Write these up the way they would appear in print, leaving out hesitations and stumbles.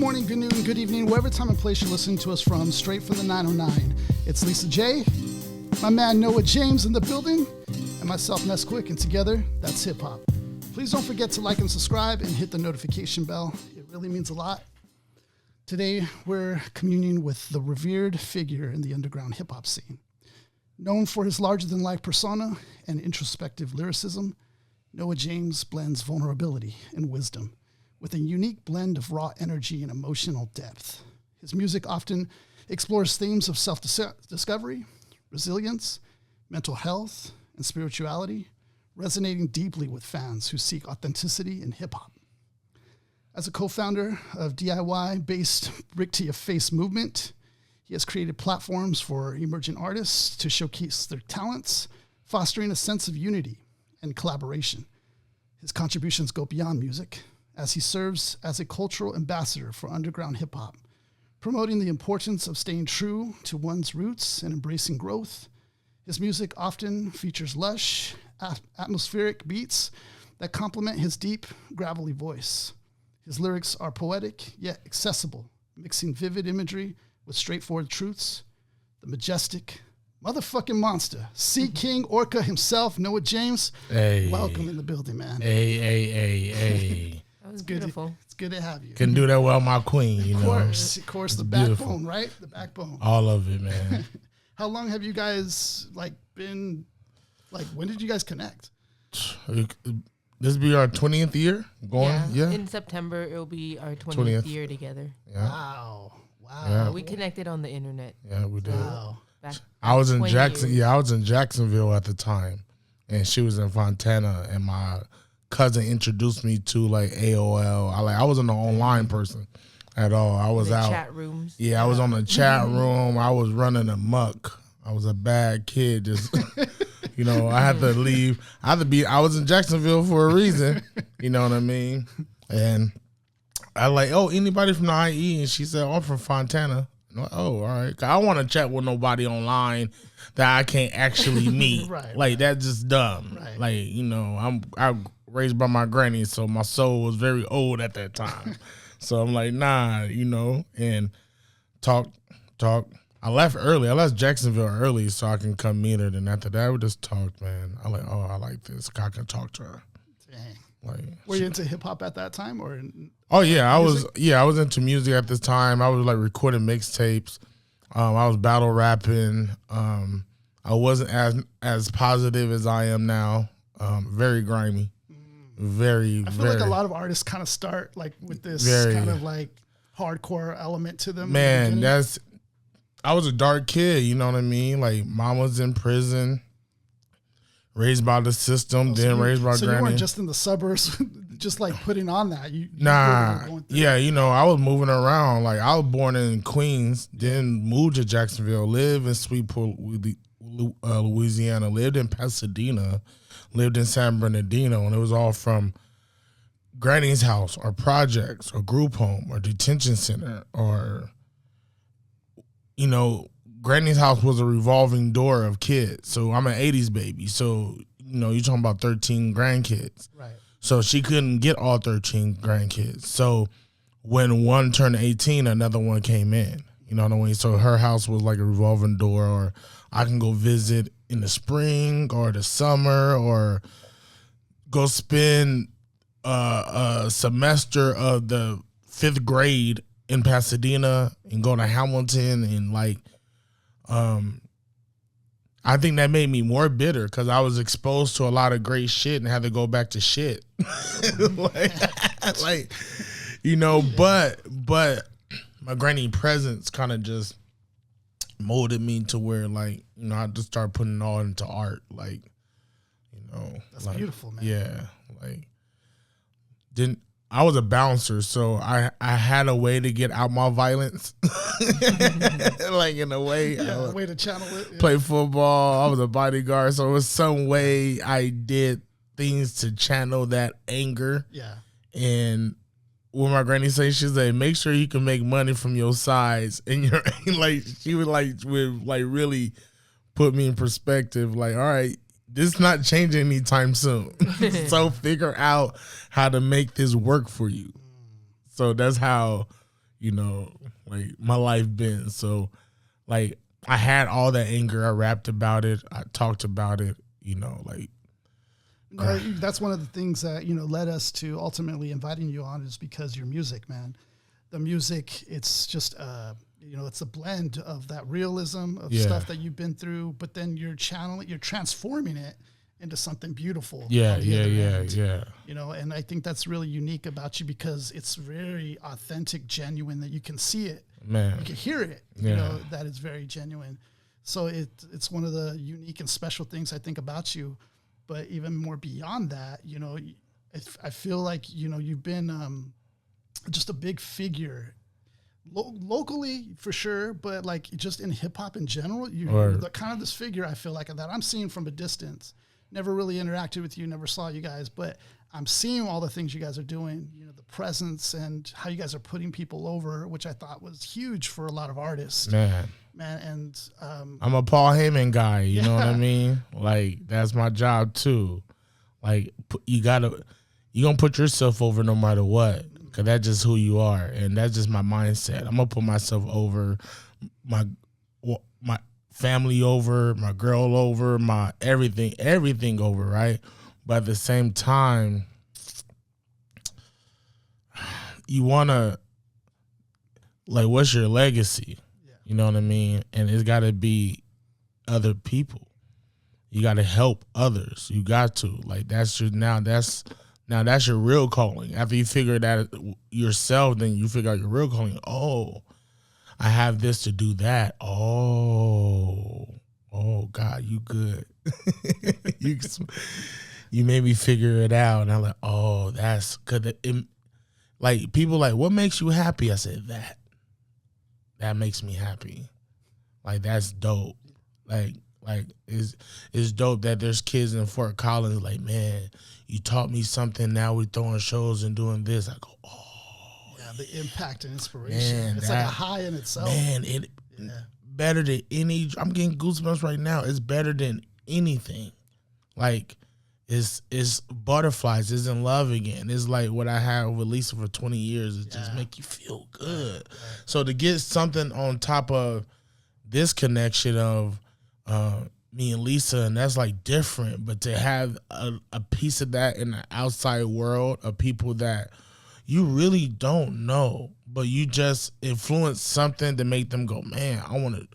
morning, good noon, good evening, wherever time and place you're listening to us from, straight from the 909. It's Lisa J, my man Noah James in the building, and myself, Nesquick, and together, that's hip hop. Please don't forget to like and subscribe and hit the notification bell. It really means a lot. Today, we're communing with the revered figure in the underground hip hop scene. Known for his larger-than-life persona and introspective lyricism, Noah James blends vulnerability and wisdom with a unique blend of raw energy and emotional depth. His music often explores themes of self-discovery, resilience, mental health, and spirituality, resonating deeply with fans who seek authenticity in hip-hop. As a co-founder of DIY-based Brick to Your Face movement, he has created platforms for emerging artists to showcase their talents, fostering a sense of unity and collaboration. His contributions go beyond music, as he serves as a cultural ambassador for underground hip-hop, promoting the importance of staying true to one's roots and embracing growth. His music often features lush, atmospheric beats that complement his deep, gravelly voice. His lyrics are poetic, yet accessible, mixing vivid imagery with straightforward truths. The majestic motherfucking monster, Sea King Orca himself, Noah James. Hey. Welcome in the building, man. Hey. That was beautiful. It's good to have you. Couldn't do that without my queen, you know. Of course, the beautiful. backbone, right? The backbone. All of it, man. How long have you guys been, when did you guys connect? This be our 20th year going? Yeah. In September, it'll be our 20th year together. Yeah. Wow. Yeah. We connected on the internet. Yeah, we did. Wow. I was in Jackson. Jackson. Yeah, I was in Jacksonville at the time, and she was in Fontana, and my cousin introduced me to AOL. I wasn't an online person at all. I was out chat rooms. Yeah, I was on the chat room. I was running amok. I was a bad kid. Just I had to leave. I was in Jacksonville for a reason. You know what I mean? And I anybody from the IE? And she said, I'm from Fontana. I'm like, oh, all right. I don't want to chat with nobody online that I can't actually meet. Right. That's just dumb. Right. I'm raised by my granny, so my soul was very old at that time. So I'm like, nah, and talk. I left early. I left Jacksonville early so I can come meet her. Then after that, we just talked, man. I'm like, oh, I like this. I can talk to her. Dang. Were you into hip hop at that time, or? Oh yeah, I was into music at this time. I was recording mixtapes. I was battle rapping. I wasn't as positive as I am now. Very grimy. I feel like a lot of artists kind of start with this kind of hardcore element to them. Man, I was a dark kid, you know what I mean? Mom was in prison, raised by the system, raised by granny. So you weren't just in the suburbs, just putting on that. I was moving around. I was born in Queens, then moved to Jacksonville, lived in Sweetport, Louisiana, lived in Pasadena, lived in San Bernardino, and it was all from granny's house or projects or group home or detention center or, granny's house was a revolving door of kids. So I'm an 80s baby. So, you're talking about 13 grandkids. Right. So she couldn't get all 13 grandkids. So when one turned 18, another one came in. You know what I mean? So her house was like a revolving door, or I can go visit in the spring or the summer, or go spend a semester of the 5th grade in Pasadena and go to Hamilton and I think that made me more bitter because I was exposed to a lot of great shit and had to go back to shit. But my granny presence kind of just molded me to where I just started putting it all into art. That's beautiful, man. Yeah. I was a bouncer, so I had a way to get out my violence. In a way. Yeah, a way to channel it. Yeah. Play football. I was a bodyguard, so it was some way I did things to channel that anger. Yeah. And when my granny said, she said, make sure you can make money from your size. And you're she would really put me in perspective. All right, this is not changing anytime soon. So figure out how to make this work for you. So that's how, like my life been. So like I had all that anger. I rapped about it. I talked about it, like. That's one of the things that, led us to ultimately inviting you on is because your music, man. The music, it's just, it's a blend of that realism of stuff that you've been through, but then you're transforming it into something beautiful. Yeah. And I think that's really unique about you because it's very authentic, genuine, that you can see it. Man. You can hear it, that is very genuine. So it's one of the unique and special things I think about you. But even more beyond that, I feel like, you've been just a big figure locally for sure, but like just in hip hop in general, you're the kind of this figure I feel like that I'm seeing from a distance. Never really interacted with you, never saw you guys, but I'm seeing all the things you guys are doing, the presence and how you guys are putting people over, which I thought was huge for a lot of artists. Man, and I'm a Paul Heyman guy, you know what I mean? Like, that's my job too. Like, you're gonna put yourself over no matter what, because that's just who you are, and that's just my mindset. I'm gonna put myself over, my family over, my girl over, my everything over, right? But at the same time, you wanna, like, what's your legacy? You know what I mean? And it's got to be other people. You got to help others. You got to. Like, that's your real calling. After you figure that yourself, then you figure out your real calling. Oh, I have this to do that. Oh God, you good. You made me figure it out. And I'm like, oh, that's good. Like, people like, what makes you happy? I said, that makes me happy. Like, that's dope. Like it's dope that there's kids in Fort Collins like, man, you taught me something. Now we're throwing shows and doing this. I go, oh. Yeah, the impact and inspiration. Man, it's like a high in itself. Man, better than any, I'm getting goosebumps right now. It's better than anything. Like, it's butterflies. It's in love again. It's like what I had with Lisa for 20 years. It just make you feel good. Right. So to get something on top of this connection of me and Lisa, and that's like different, but to have a piece of that in the outside world of people that you really don't know, but you just influence something to make them go, man, I'm going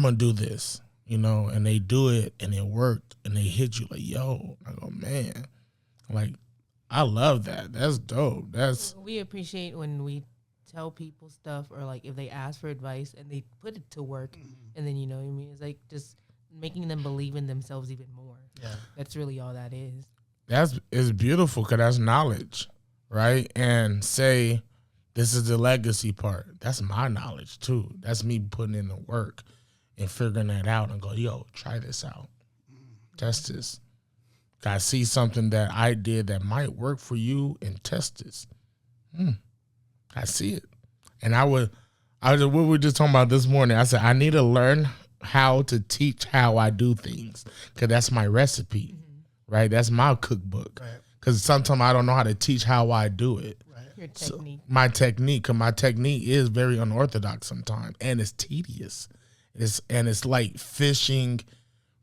to do this. And they do it, and it worked, and they hit you like, yo. I go, man, like, I love that. That's dope. We appreciate when we tell people stuff, or like if they ask for advice and they put it to work, and then, what I mean? It's like just making them believe in themselves even more. Yeah, that's really all that is. It's beautiful because that's knowledge, right? And say, this is the legacy part. That's my knowledge too. That's me putting in the work and figuring that out and go, yo, try this out. Test this. I see something that I did that might work for you, and test this. I see it. And what we were just talking about this morning, I said, I need to learn how to teach how I do things, because that's my recipe, right? That's my cookbook. Because sometimes I don't know how to teach how I do it. Right. Your technique. So my technique, because my technique is very unorthodox sometimes, and it's tedious. It's like fishing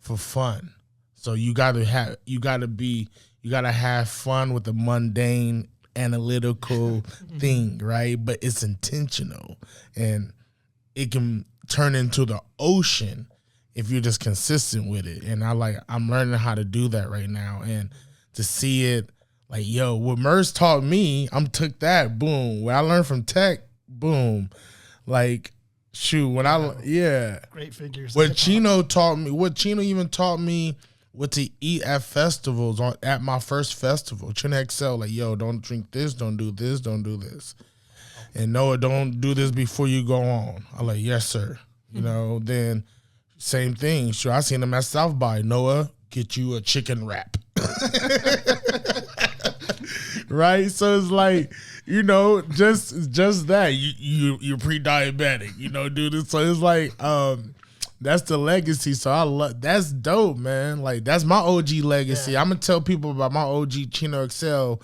for fun. So you gotta have fun with the mundane analytical thing, right? But it's intentional, and it can turn into the ocean if you're just consistent with it. And I'm learning how to do that right now, and to see it like, yo, what Merce taught me, I'm took that, boom. What I learned from Tech, boom. Like, shoot, great figures. What Chino even taught me what to eat at festivals, at my first festival. Chino XL, like, yo, don't drink this, don't do this, don't do this. And Noah, don't do this before you go on. I'm like, yes, sir. Then same thing. Sure, I seen him at South by. Noah, get you a chicken wrap. Right? So it's like, just that. You're pre-diabetic, do this. So it's like, that's the legacy. So I love, that's dope, man. Like, that's my OG legacy. I'm gonna tell people about my OG Chino XL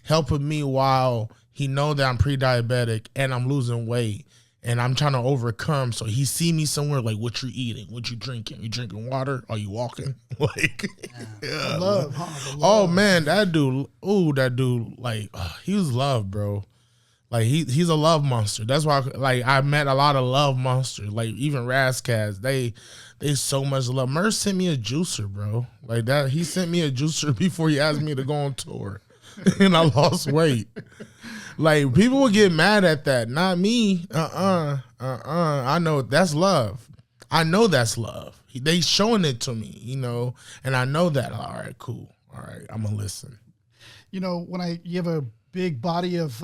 helping me while He know that I'm pre-diabetic and I'm losing weight and I'm trying to overcome. So he see me somewhere like, what you eating? What you drinking? You drinking water? Are you walking? Like, yeah. The love, huh? The love. Oh man, that dude, like, he was love, bro. Like he's a love monster. That's why I met a lot of love monsters. Like even Razzcats, they so much love. Merce sent me a juicer, bro. Like that, he sent me a juicer before he asked me to go on tour, and I lost weight. Like people would get mad at that, not me. I know that's love. I know that's love. They showing it to me, and I know that. All right, cool. All right, I'm gonna listen. When you have a big body of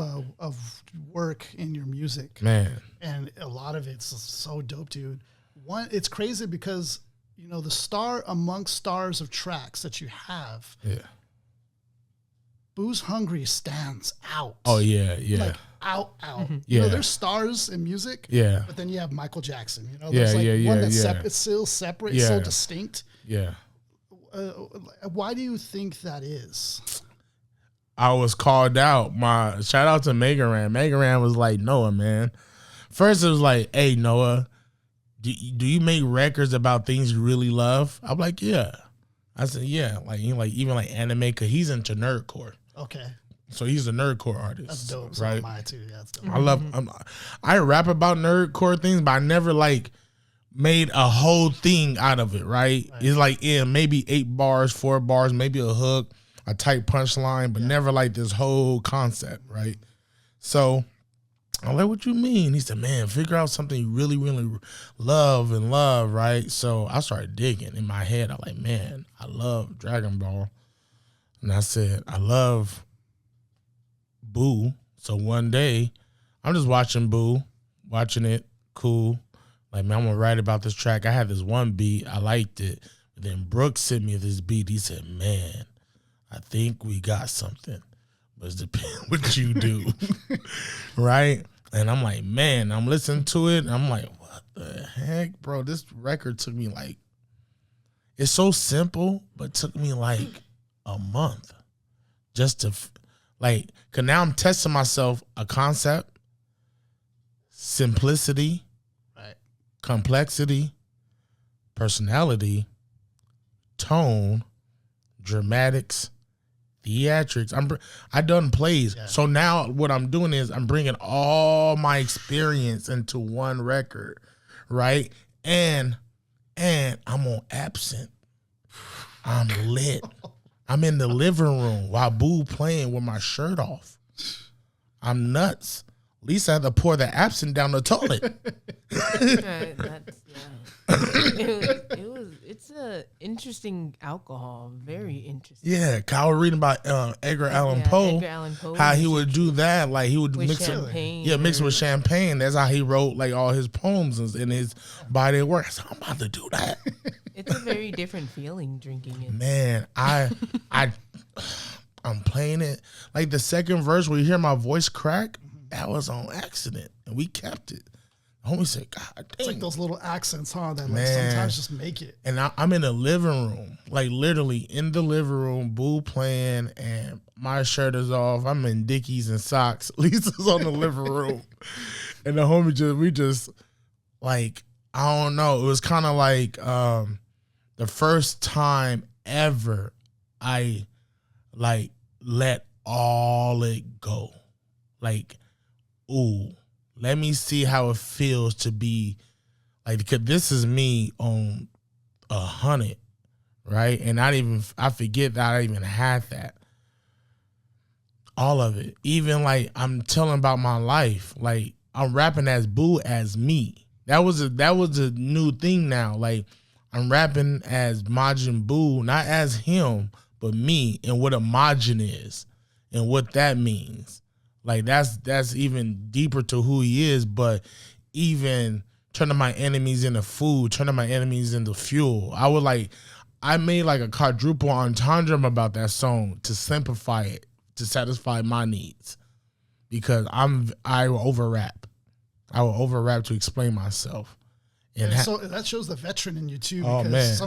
work in your music, man, and a lot of it's so dope, dude. One, it's crazy because the star amongst stars of tracks that you have, yeah, Booze Hungry stands out. Oh yeah, like out. Mm-hmm. Yeah, there's stars in music. Yeah, but then you have Michael Jackson. There's one that's it's still separate, so distinct. Yeah. Why do you think that is? I was called out. Shout out to Megaran. Megaran was like, Noah, man. First it was like, hey, Noah, do you make records about things you really love? I'm like, yeah. I said, yeah. Like even like anime, because he's into nerdcore. Okay. So he's a nerdcore artist. That's dope. Right? So am I too. Yeah, that's dope. I rap about nerdcore things, but I never made a whole thing out of it, right? It's like maybe 8 bars, 4 bars, maybe a hook, a tight punchline, but never this whole concept, right? So I'm like, what you mean? He said, man, figure out something you really, really love, right? So I started digging in my head. I'm like, man, I love Dragon Ball. And I said, I love Boo. So one day, I'm just watching Boo, watching it, cool. Like, man, I'm going to write about this track. I had this one beat. I liked it. But then Brooks sent me this beat. He said, man, I think we got something, but it depends what you do, right? And I'm like, man, I'm listening to it, and I'm like, what the heck, bro? This record took me it's so simple, but took me a month just to, because now I'm testing myself, a concept, simplicity, right, complexity, personality, tone, dramatics, theatrics. I done plays. Yeah. So now what I'm doing is I'm bringing all my experience into one record, right? And I'm on Absinthe. I'm lit. I'm in the living room while Boo playing with my shirt off. I'm nuts. Lisa had to pour the Absinthe down the toilet. It's a interesting alcohol, very interesting. Yeah, Kyle reading about Edgar Allan Poe, how he would do that, he would with mix champagne. Mix it with champagne. That's how he wrote all his poems and his body of work. I said, I'm about to do that. It's a very different feeling drinking it. Man, I'm playing it. The second verse where you hear my voice crack, that was on accident, and we kept it. Homie said, God dang. It's those little accents, huh, that sometimes just make it. And I'm in the living room, literally in the living room, Boo playing, and my shirt is off. I'm in Dickies and socks. Lisa's on the living room. And the homie we just, I don't know. It was kind of the first time ever I, let all it go. Ooh. Let me see how it feels to be because this is me on 100, right? And I forget that I even had that. All of it. Even I'm telling about my life. I'm rapping as Boo as me. That was a new thing now. I'm rapping as Majin Buu, not as him, but me, and what a Majin is and what that means. That's even deeper to who he is, but even turning my enemies into food, turning my enemies into fuel. I made a quadruple entendre about that song to simplify it, to satisfy my needs. Because I will over rap. I will over rap to explain myself. And so that shows the veteran in you too, because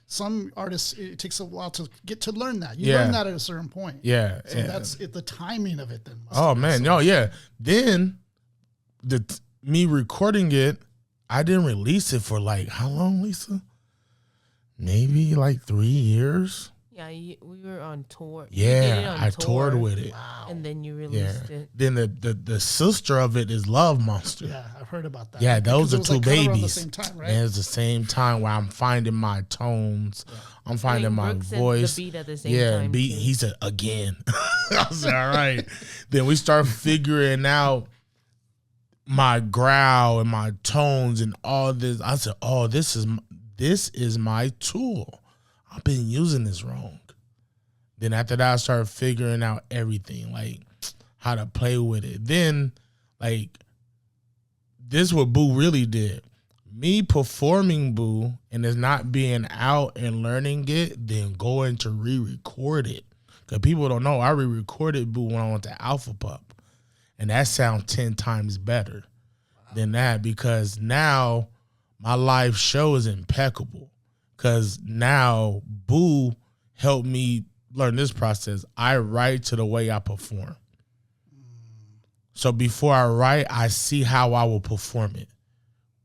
some artists, it takes a while to get to learn that. You learn that at a certain point. Yeah. So that's it, the timing of it then. Then me recording it, I didn't release it for like, how long, Lisa? Maybe like 3 years. Yeah, we were on tour. Yeah, I toured with it. Wow. And then you released it. Then the sister of it is Love Monster. Yeah, I've heard about that. Yeah, those are two babies. Around the same time, right? And it's the same time where I'm finding my tones. Yeah. I'm finding my voice. The beat at the same time. Beat. He said again. I said, all right. Then we start figuring out my growl and my tones and all this. I said, oh, this is my tool. I've been using this wrong. Then after that, I started figuring out everything, like how to play with it. Then, like, this what Boo really did. Me performing Boo and it's not being out and learning it, then going to re-record it. Because people don't know, I re-recorded Boo when I went to Alpha Pup. And that sounds 10 times better than that, because now my live show is impeccable. Because now Boo helped me learn this process. I write to the way I perform. So before I write, I see how I will perform it.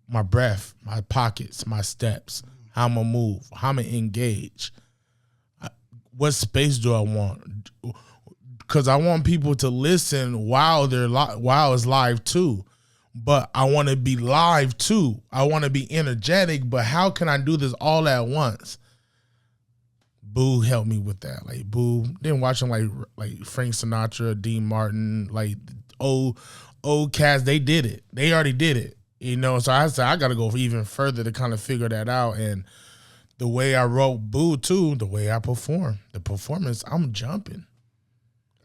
My breath, my pockets, my steps, how I'm going to move, how I'm going to engage. What space do I want? Because I want people to listen while it's live too. But I want to be live too. I want to be energetic, but how can I do this all at once? Boo helped me with that. Like Boo, then watching like Frank Sinatra, Dean Martin, like old cats, they did it. They already did it. You know, so I said I gotta go even further to kind of figure that out. And the way I wrote Boo too, the way I perform, the performance, I'm jumping.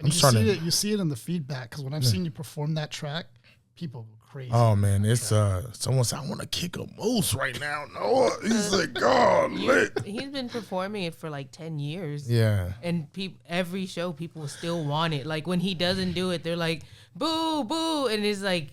You see it in the feedback, because when I've seen you perform that track, people go crazy. Oh man, it's someone said I want to kick a moose right now. No, he's like, God, he's been performing it for like 10 years. Yeah, and every show people still want it. Like when he doesn't do it, they're like, boo, boo, and it's like,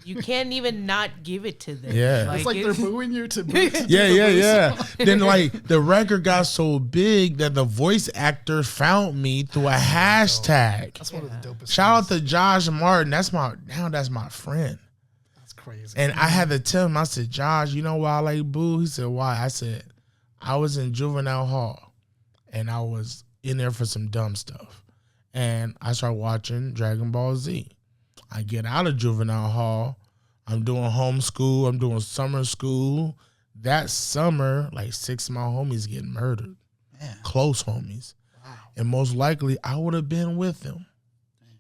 you can't even not give it to them. Yeah, it's like they're booing you to boo. Yeah. Then like the record got so big that the voice actor found me through a hashtag. That's one of the dopest. Shout out to Josh Martin. That's my friend. That's crazy. And I had to tell him, I said, Josh, you know why I like Boo? He said, why? I said, I was in juvenile hall and I was in there for some dumb stuff. And I started watching Dragon Ball Z. I get out of juvenile hall. I'm doing homeschool. I'm doing summer school. That summer, like 6 of my homies getting murdered. Man. Close homies. Wow. And most likely, I would have been with them. Dang.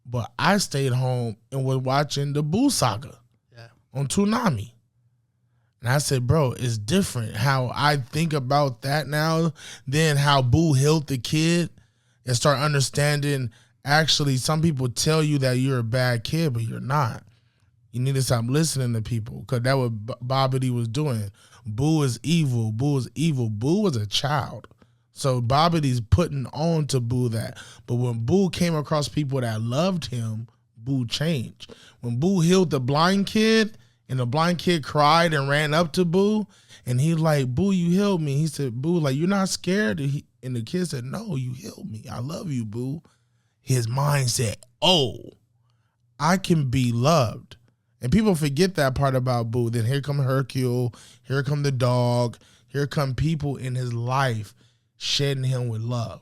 But I stayed home and was watching the Boo Saga on Toonami. And I said, bro, it's different how I think about that now than how Boo healed the kid and start understanding. Actually, some people tell you that you're a bad kid, but you're not. You need to stop listening to people, because that's what Bobbity was doing. Boo is evil. Boo is evil. Boo was a child. So Bobbity's putting on to Boo that. But when Boo came across people that loved him, Boo changed. When Boo healed the blind kid, and the blind kid cried and ran up to Boo, and he was like, Boo, you healed me. He said, Boo, like, you're not scared? And the kid said, no, you healed me. I love you, Boo. His mind said, oh, I can be loved. And people forget that part about Boo. Then here come Hercule, here come the dog, here come people in his life shedding him with love.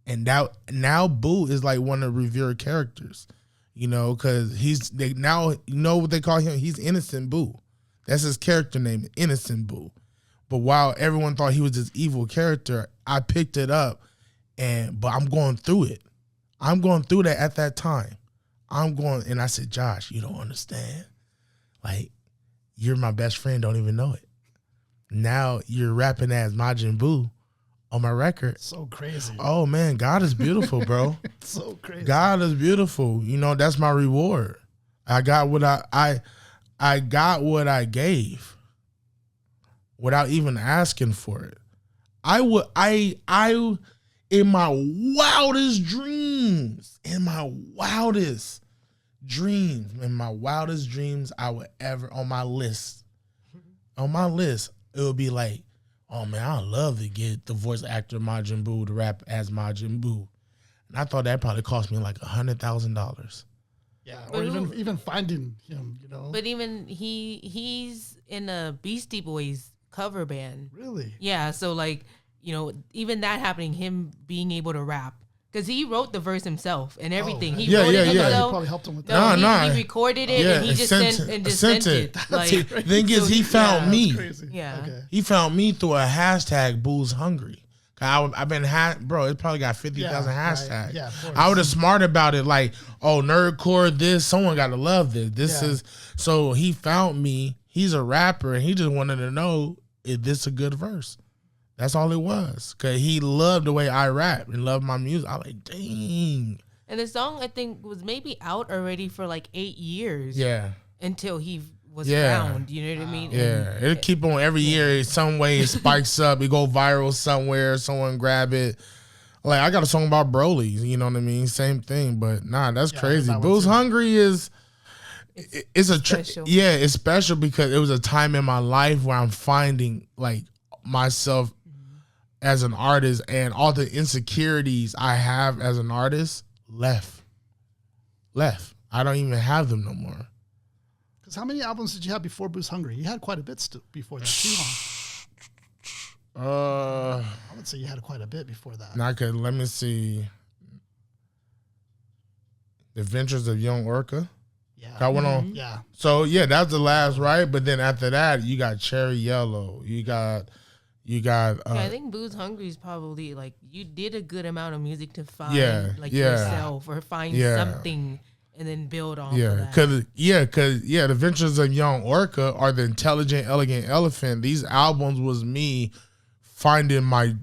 And now Boo is like one of the revered characters, you know, because now you know what they call him? He's Innocent Boo. That's his character name, Innocent Boo. But while everyone thought he was this evil character, I picked it up, but I'm going through it. I'm going through that at that time. And I said, Josh, you don't understand. Like, you're my best friend, don't even know it. Now you're rapping as Majin Buu on my record. So crazy. Oh man, God is beautiful, bro. So crazy. God is beautiful. You know, that's my reward. I got what I got what I gave without even asking for it. I in my wildest dreams, I would ever on my list on my list, it would be like, oh man, I'd love to get the voice actor Majin Buu to rap as Majin Buu. And I thought that probably cost me like $100,000. Yeah, or even finding him, you know. But even he's in a Beastie Boys cover band. Really? Yeah, so like, you know, even that happening, him being able to rap. Because he wrote the verse himself and everything. He wrote it himself. He probably helped him with that. He recorded it and he just sent it. Like, the thing is, he found me. Yeah. Okay. He found me through a hashtag, Boo's Hungry. I've been, bro, it probably got 50,000 hashtags. Right. Yeah, of course. I was smart about it. Like, oh, nerdcore this. Someone got to love this. This is, so he found me. He's a rapper and he just wanted to know, is this a good verse? That's all it was. Because he loved the way I rap and loved my music. I was like, dang. And the song, I think, was maybe out already for like 8 years. Yeah. Until he was found. You know what I mean? Yeah. It'll keep on every year. Some way it spikes up. It go viral somewhere. Someone grab it. Like, I got a song about Broly's. You know what I mean? Same thing. But, nah, that's crazy. Boo's Hungry is... It's special. It's special because it was a time in my life where I'm finding, like, myself as an artist, and all the insecurities I have as an artist left. I don't even have them no more. Because how many albums did you have before Boo's Hungry? You had quite a bit before that too, huh? I would say you had quite a bit before that. Let me see. The Adventures of Young Orca. Yeah. That went on. Yeah. So that's the last, right? But then after that, you got Cherry Yellow. You got I think Boo's Hungry is probably like you did a good amount of music to find yourself or find something and then build on because the Adventures of Young Orca are the Intelligent Elegant Elephant. These albums was me finding my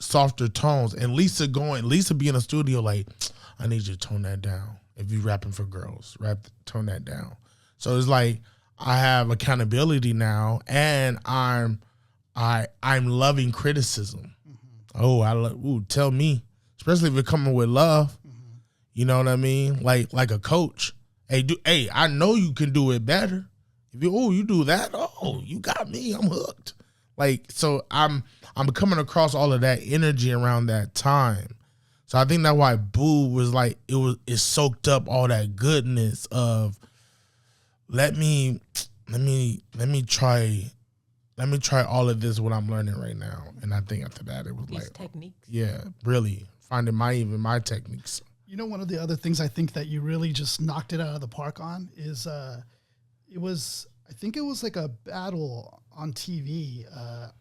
softer tones, and Lisa be in a studio like, I need you to tone that down. If you rapping for girls, tone that down. So it's like I have accountability now, and I'm loving criticism. Mm-hmm. Tell me, especially if you're coming with love. Mm-hmm. You know what I mean? Like a coach. Hey, I know you can do it better. If you do that, you got me. I'm hooked. Like, so I'm coming across all of that energy around that time. So I think that's why Boo was like, it soaked up all that goodness of let me try all of this, what I'm learning right now. And I think after that, it was these techniques. Really finding my techniques. You know, one of the other things I think that you really just knocked it out of the park on is I think it was like a battle on TV.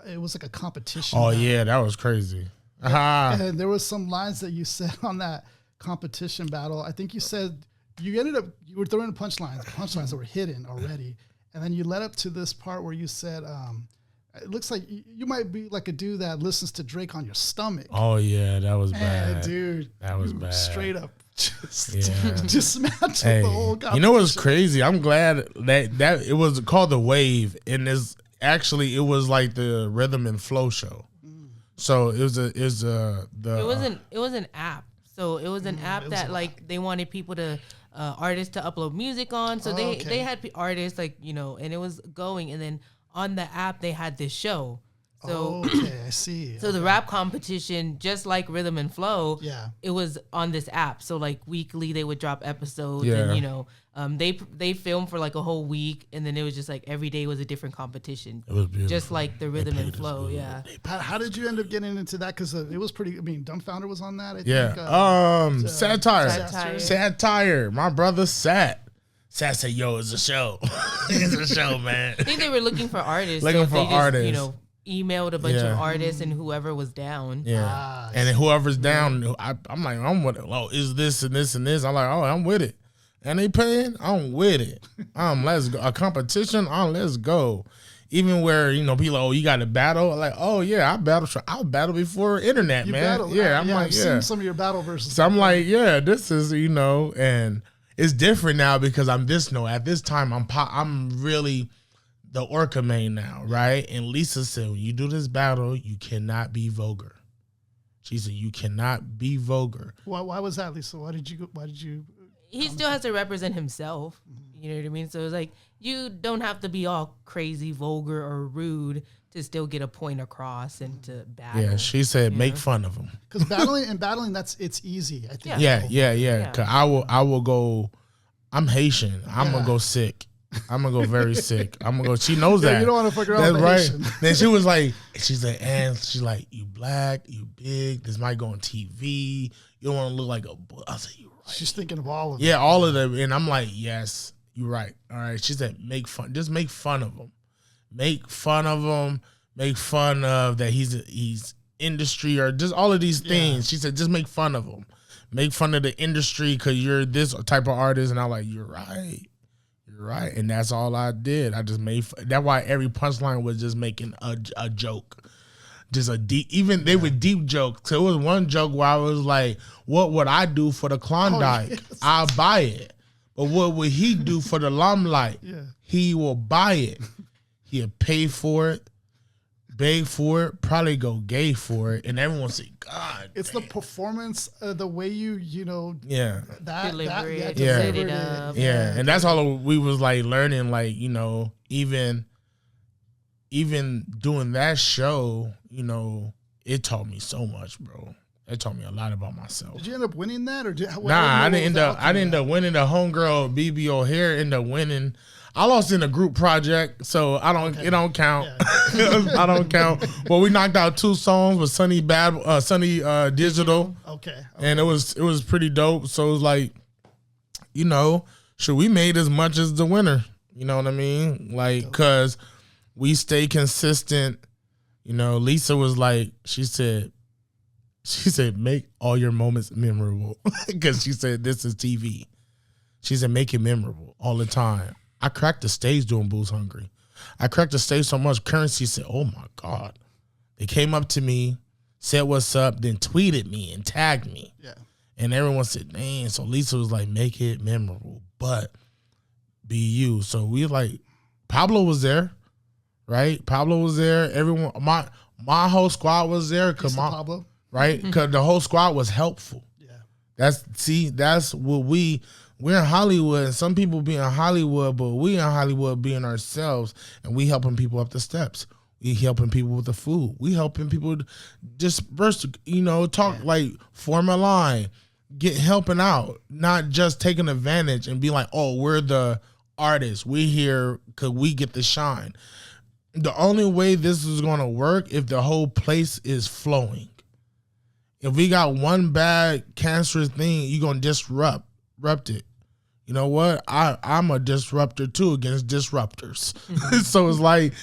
It was like a competition. Oh, yeah, that was crazy. And there was some lines that you said on that competition battle. I think you said you were throwing punchlines that were hidden already. And then you led up to this part where you said, it looks like you might be like a dude that listens to Drake on your stomach. Oh, yeah, that was bad. Dude. That was bad. Straight up just dismantled the whole competition. You know what's crazy? I'm glad that it was called The Wave, and it was like the Rhythm and Flow show. So it was an app. So it was an app that like they wanted people to artists to upload music on. So they had artists like, you know, and it was going. And then on the app they had this show. So I see. So the rap competition, just like Rhythm and Flow, it was on this app. So like weekly they would drop episodes, and you know, they filmed for like a whole week, and then it was just like every day was a different competition. It was beautiful. Just like the Rhythm and Flow, How did you end up getting into that? Because it was pretty. I mean, Dumbfounder was on that. I think, Satire. My brother Sat said, "Yo, it's a show. It's a show, man." I think they were looking for artists. Artists, you know. Emailed a bunch of artists and whoever was down. Yeah. And then whoever's down, I'm like, I'm with it. Oh, is this and this and this? I'm like, oh, I'm with it. And they paying, I'm with it. Let's go. A competition, let's go. Even where, you know, people, you got to battle. I'm like, oh yeah, I battled before internet, man. Battled, I've seen some of your battle verses. So I'm like, this is, you know, and it's different now because I'm this. No, at this time, I'm really the Orca main now, right? And Lisa said, when you do this battle, you cannot be vulgar. She said, you cannot be vulgar. Why was that, Lisa? Why did you? He still has to represent himself. You know what I mean? So it's like you don't have to be all crazy, vulgar, or rude to still get a point across and to battle. Yeah, she said make fun of them. Because battling, it's easy. I think. Yeah. Cause I will go. I'm Haitian. I'm gonna go sick. I'm gonna go very sick. I'm gonna go. She knows that. You don't want to fuck around. That's right. Then she was like, she's like, and she's like, you black, you big. This might go on TV. You don't want to look like a. I said, you right. She's thinking of all of it. Yeah, all of them. And I'm like, yes, you're right. All right. She said, just make fun of them. Make fun of him. Make fun of that he's industry or just all of these things. Yeah. She said, just make fun of him. Make fun of the industry because you're this type of artist. And I'm like, you're right. You're right. And that's all I did. I just made that's why every punchline was just making a joke. Just a deep, even they were deep jokes. So it was one joke where I was like, what would I do for the Klondike? Oh, yes. I'll buy it. But what would he do for the limelight? Yeah. He will buy it. He'll pay for it, beg for it, probably go gay for it, and everyone say, God. It's the performance, the way you deliver it. Yeah. And that's all we was like learning, like, you know, even doing that show, you know, it taught me so much, bro. It taught me a lot about myself. Did you end up winning that, or I didn't end up winning. The homegirl BB O'Hare ended up winning. I lost in a group project, so it don't count. Yeah. I don't count. Well, we knocked out 2 songs with Sunny Digital. Okay. And it was pretty dope. So it was like, you know, we made as much as the winner. You know what I mean? Like, cause we stay consistent. You know, Lisa was like, she said, make all your moments memorable. Because she said, this is TV. She said, make it memorable all the time. I cracked the stage doing Booze Hungry. I cracked the stage so much, Currency said, oh my God. They came up to me, said what's up, then tweeted me and tagged me. Yeah. And everyone said, dang. So Lisa was like, make it memorable, but be you. So we like, Pablo was there, right? Pablo was there. Everyone, my whole squad was there. Pablo. Right? Because the whole squad was helpful. Yeah. That's what we're in Hollywood, and some people be in Hollywood, but we in Hollywood being ourselves, and we helping people up the steps. We helping people with the food. We helping people disperse, talk, like form a line, helping out, not just taking advantage and be like, oh, we're the artists. We here because we get the shine. The only way this is going to work if the whole place is flowing. If we got one bad cancerous thing, you're going to disrupt it. You know what? I'm a disruptor too against disruptors. So it's like,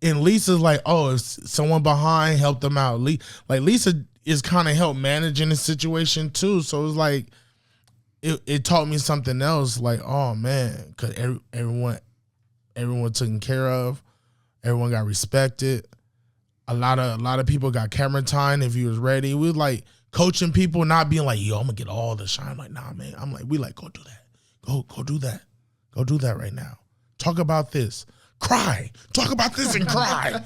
and Lisa's like, oh, if someone behind helped them out. Like Lisa is kind of help managing the situation too. So it's like, it taught me something else. Like, oh man, cause everyone taken care of, everyone got respected. A lot of people got camera time if you was ready. We was like coaching people, not being like, yo, I'm gonna get all the shine. I'm like, nah, man. I'm like, we like, go do that. Go do that. Go do that right now. Talk about this. Cry. Talk about this and cry.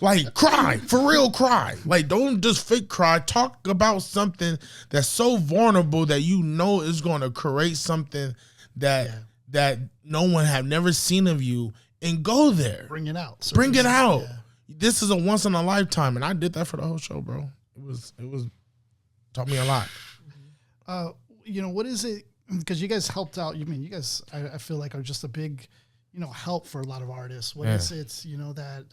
Like, cry. For real, cry. Like, don't just fake cry. Talk about something that's so vulnerable that you know is going to create something that no one have never seen of you, and go there. Bring it out. Bring it out. Yeah. This is a once in a lifetime, and I did that for the whole show, bro. It was taught me a lot. What is it? Because you guys helped out. You guys, I feel like, are just a big, help for a lot of artists. What is it? That,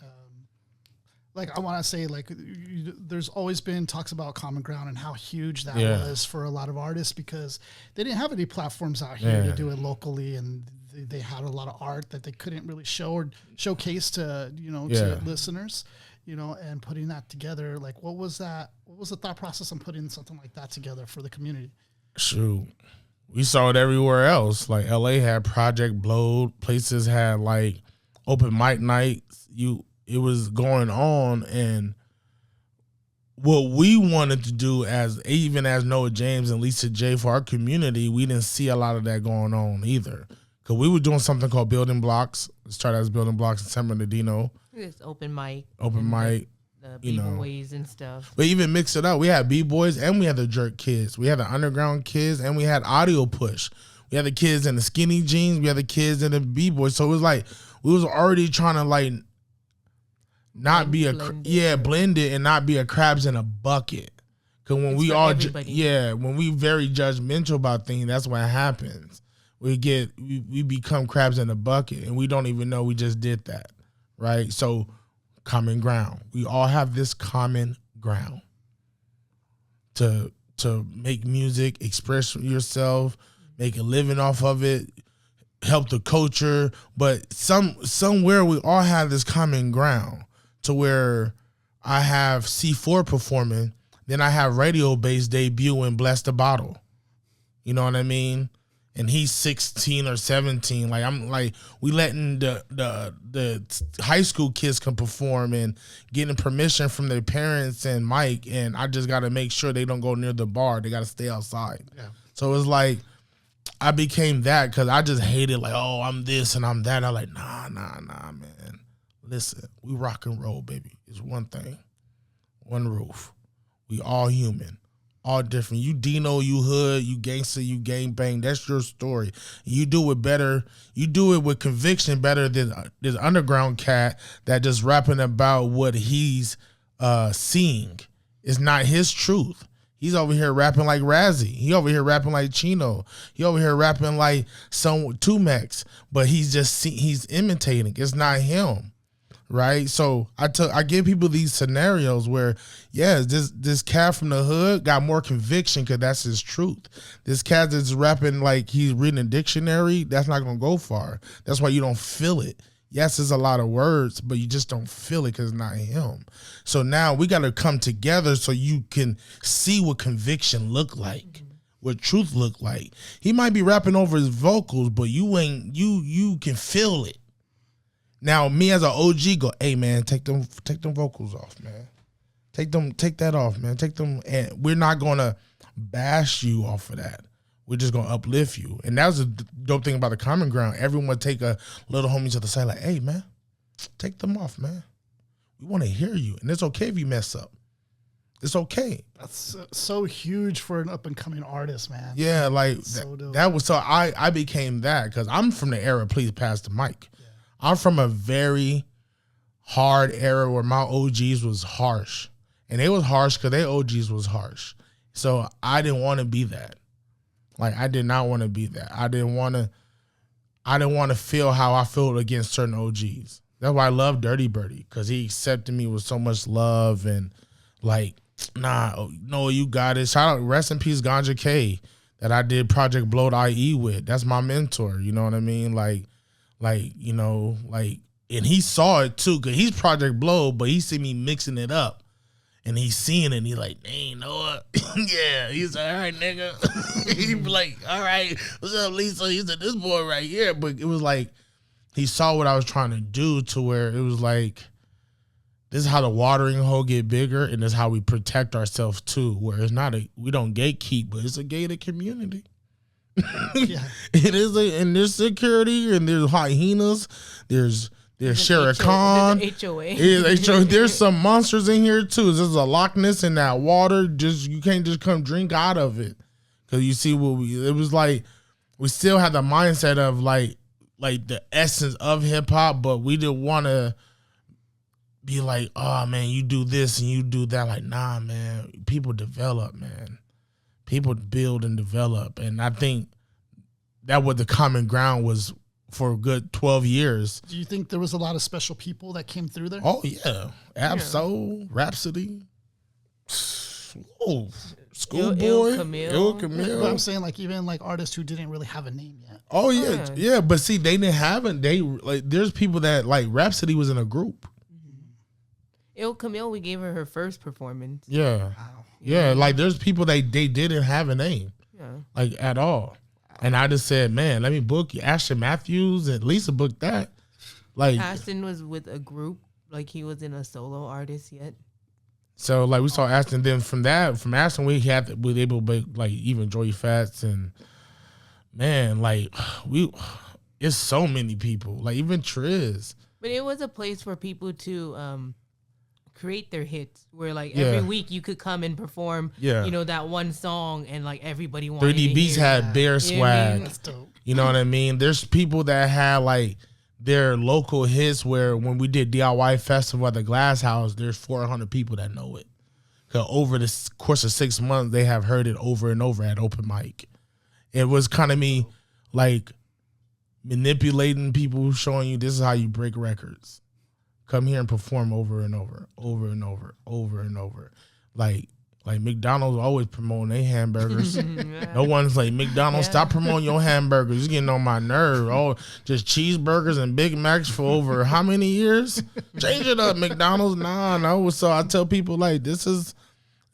like, I want to say, like, there's always been talks about Common Ground and how huge that was for a lot of artists, because they didn't have any platforms out here to do it locally, and they had a lot of art that they couldn't really show or showcase to to listeners. And putting that together, like, what was that? What was the thought process on putting something like that together for the community? Shoot. We saw it everywhere else. Like LA had Project Blowed, places had like open mic nights. It was going on, and what we wanted to do as Noah James and Lisa J for our community, we didn't see a lot of that going on either. Cause we were doing something called Building Blocks. It started as Building Blocks in San Bernardino. It's open mic. The B-boys and stuff. But even mix it up. We had B-boys and we had the Jerk Kids. We had the Underground Kids and we had Audio Push. We had the kids in the skinny jeans. We had the kids in the b-boys. So it was like we was already trying to like not be blend it and not be a crabs in a bucket. Cause when we all when we very judgmental about things, that's what happens. We become crabs in a bucket, and we don't even know we just did that, right? So common ground. We all have this common ground to make music, express yourself, make a living off of it, help the culture. But somewhere we all have this common ground to where I have C4 performing, then I have Radio Bass debut and Bless the Bottle. You know what I mean? And he's 16 or 17. Like I'm like we letting the high school kids can perform and getting permission from their parents and Mike, and I just gotta make sure they don't go near the bar. They gotta stay outside. Yeah. So it's like I became that because I just hated like, oh, I'm this and I'm that. I'm like, nah, man. Listen, we rock and roll, baby. It's one thing, one roof. We all human. All different. You Dino, you hood, you gangster, you gang bang. That's your story. You do it better. You do it with conviction better than this underground cat that just rapping about what he's seeing. It's not his truth. He's over here rapping like Razzie. He over here rapping like Chino. He over here rapping like some Tumex. But he's imitating. It's not him. Right, so I give people these scenarios where, this cat from the hood got more conviction because that's his truth. This cat that's rapping like he's reading a dictionary, that's not gonna go far. That's why you don't feel it. Yes, there's a lot of words, but you just don't feel it because it's not him. So now we got to come together so you can see what conviction look like, what truth look like. He might be rapping over his vocals, but you can feel it. Now, me as an OG go, hey man, take them vocals off, man. Take that off, man. Take them, and we're not gonna bash you off of that. We're just gonna uplift you. And that was the dope thing about the common ground. Everyone take a little homie to the side, like, hey man, take them off, man. We want to hear you, and it's okay if you mess up. It's okay. That's so huge for an up and coming artist, man. Yeah, like that was so. I became that because I'm from the era. Please pass the mic. I'm from a very hard era where my OGs was harsh. And they was harsh because their OGs was harsh. So I didn't want to be that. Like, I did not want to be that. I didn't want to feel how I felt against certain OGs. That's why I love Dirty Birdie, because he accepted me with so much love and like, nah, no, you got it. Shout out, rest in peace, Ganja K, that I did Project Blowed IE with. That's my mentor, you know what I mean? And he saw it too, because he's Project Blow, but he see me mixing it up. And he's seeing it, and he like, dang, Noah. Yeah. He's like, all right, nigga. He be like, all right, what's up, Lisa? He said, this boy right here. But it was like, he saw what I was trying to do to where it was like, this is how the watering hole get bigger, and this is how we protect ourselves too, where it's not we don't gatekeep, but it's a gated community. Yeah. It is, and there's security, and there's hyenas, there's Shere Khan. There's some monsters in here too. There's a Loch Ness in that water. You can't just come drink out of it, because you see it was like we still had the mindset of like the essence of hip hop, but we didn't want to be like, oh man, you do this and you do that. Like, nah, man. People develop, man. People build and develop, and I think that what the common ground was for a good 12 years. Do you think there was a lot of special people that came through there? Oh yeah, Absol, Rhapsody, Schoolboy, Ill Camille. But I'm saying, like, even like artists who didn't really have a name yet. Oh yeah. But see, they didn't have it. There's people that like Rhapsody was in a group. Ill Camille, we gave her first performance. Yeah. Wow. Yeah, like there's people they didn't have a name, like at all, and I just said, man, let me book you. Ashton Matthews and Lisa booked that. Like Ashton was with a group, like he was in a solo artist yet. So like we saw Ashton, then from Ashton we were able to like even Joey Fats, and man, like it's so many people, like even Triz. But it was a place for people to create their hits, where like every week you could come and perform, that one song, and like everybody wanted 3D Beats had Bear Swag. That's dope. You know what I mean? There's people that had like their local hits where when we did DIY festival at the Glass House, there's 400 people that know it. Cause over the course of 6 months, they have heard it over and over at open mic. It was kind of me like manipulating people, showing you this is how you break records. Come here and perform over and over, over and over, over and over. Like McDonald's always promoting their hamburgers. No one's like, McDonald's, stop promoting your hamburgers. It's getting on my nerve. Oh, just cheeseburgers and Big Macs for over how many years? Change it up, McDonald's. Nah, no. So I tell people like this is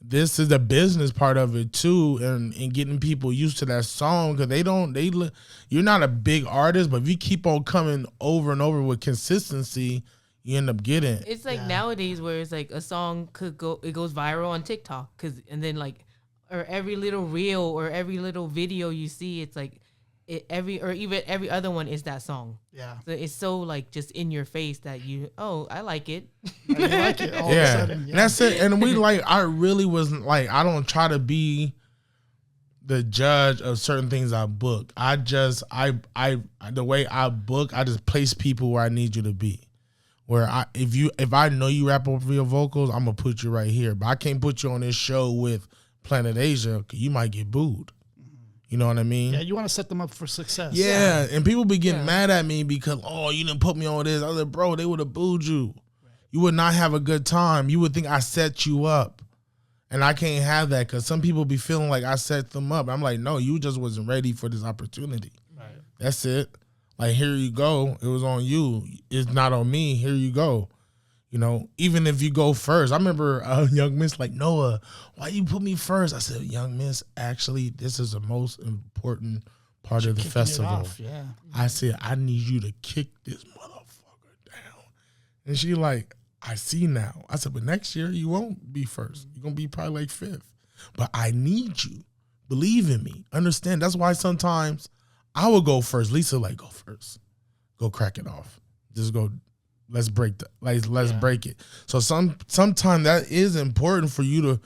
the business part of it too, and getting people used to that song because you're not a big artist, but if you keep on coming over and over with consistency, you end up getting. It's like nowadays where it's like a song it goes viral on TikTok and then like, or every little reel or every little video you see, it's like every other one is that song. Yeah. So it's so like just in your face that I like it. You like it all of a sudden. Yeah. And that's it. And I really wasn't like, I don't try to be the judge of certain things I book. The way I book, I just place people where I need you to be. Where if I know you rap over your vocals, I'm gonna put you right here. But I can't put you on this show with Planet Asia because you might get booed. You know what I mean? Yeah, you want to set them up for success. Yeah, and people be getting mad at me because, you didn't put me on this. I was like, bro, they would have booed you. Right. You would not have a good time. You would think I set you up. And I can't have that because some people be feeling like I set them up. I'm like, no, you just wasn't ready for this opportunity. Right. That's it. Like, here you go. It was on you. It's not on me. Here you go. You know, even if you go first. I remember Young Miss like, Noah, why you put me first? I said, Young Miss, actually, this is the most important part of the festival. Yeah. I said, I need you to kick this motherfucker down. And she like, I see now. I said, but next year you won't be first. You're going to be probably like fifth. But I need you. Believe in me. Understand. That's why sometimes I will go first. Lisa like, go first. Go crack it off. Just go. Let's break break it. So sometimes that is important for you to.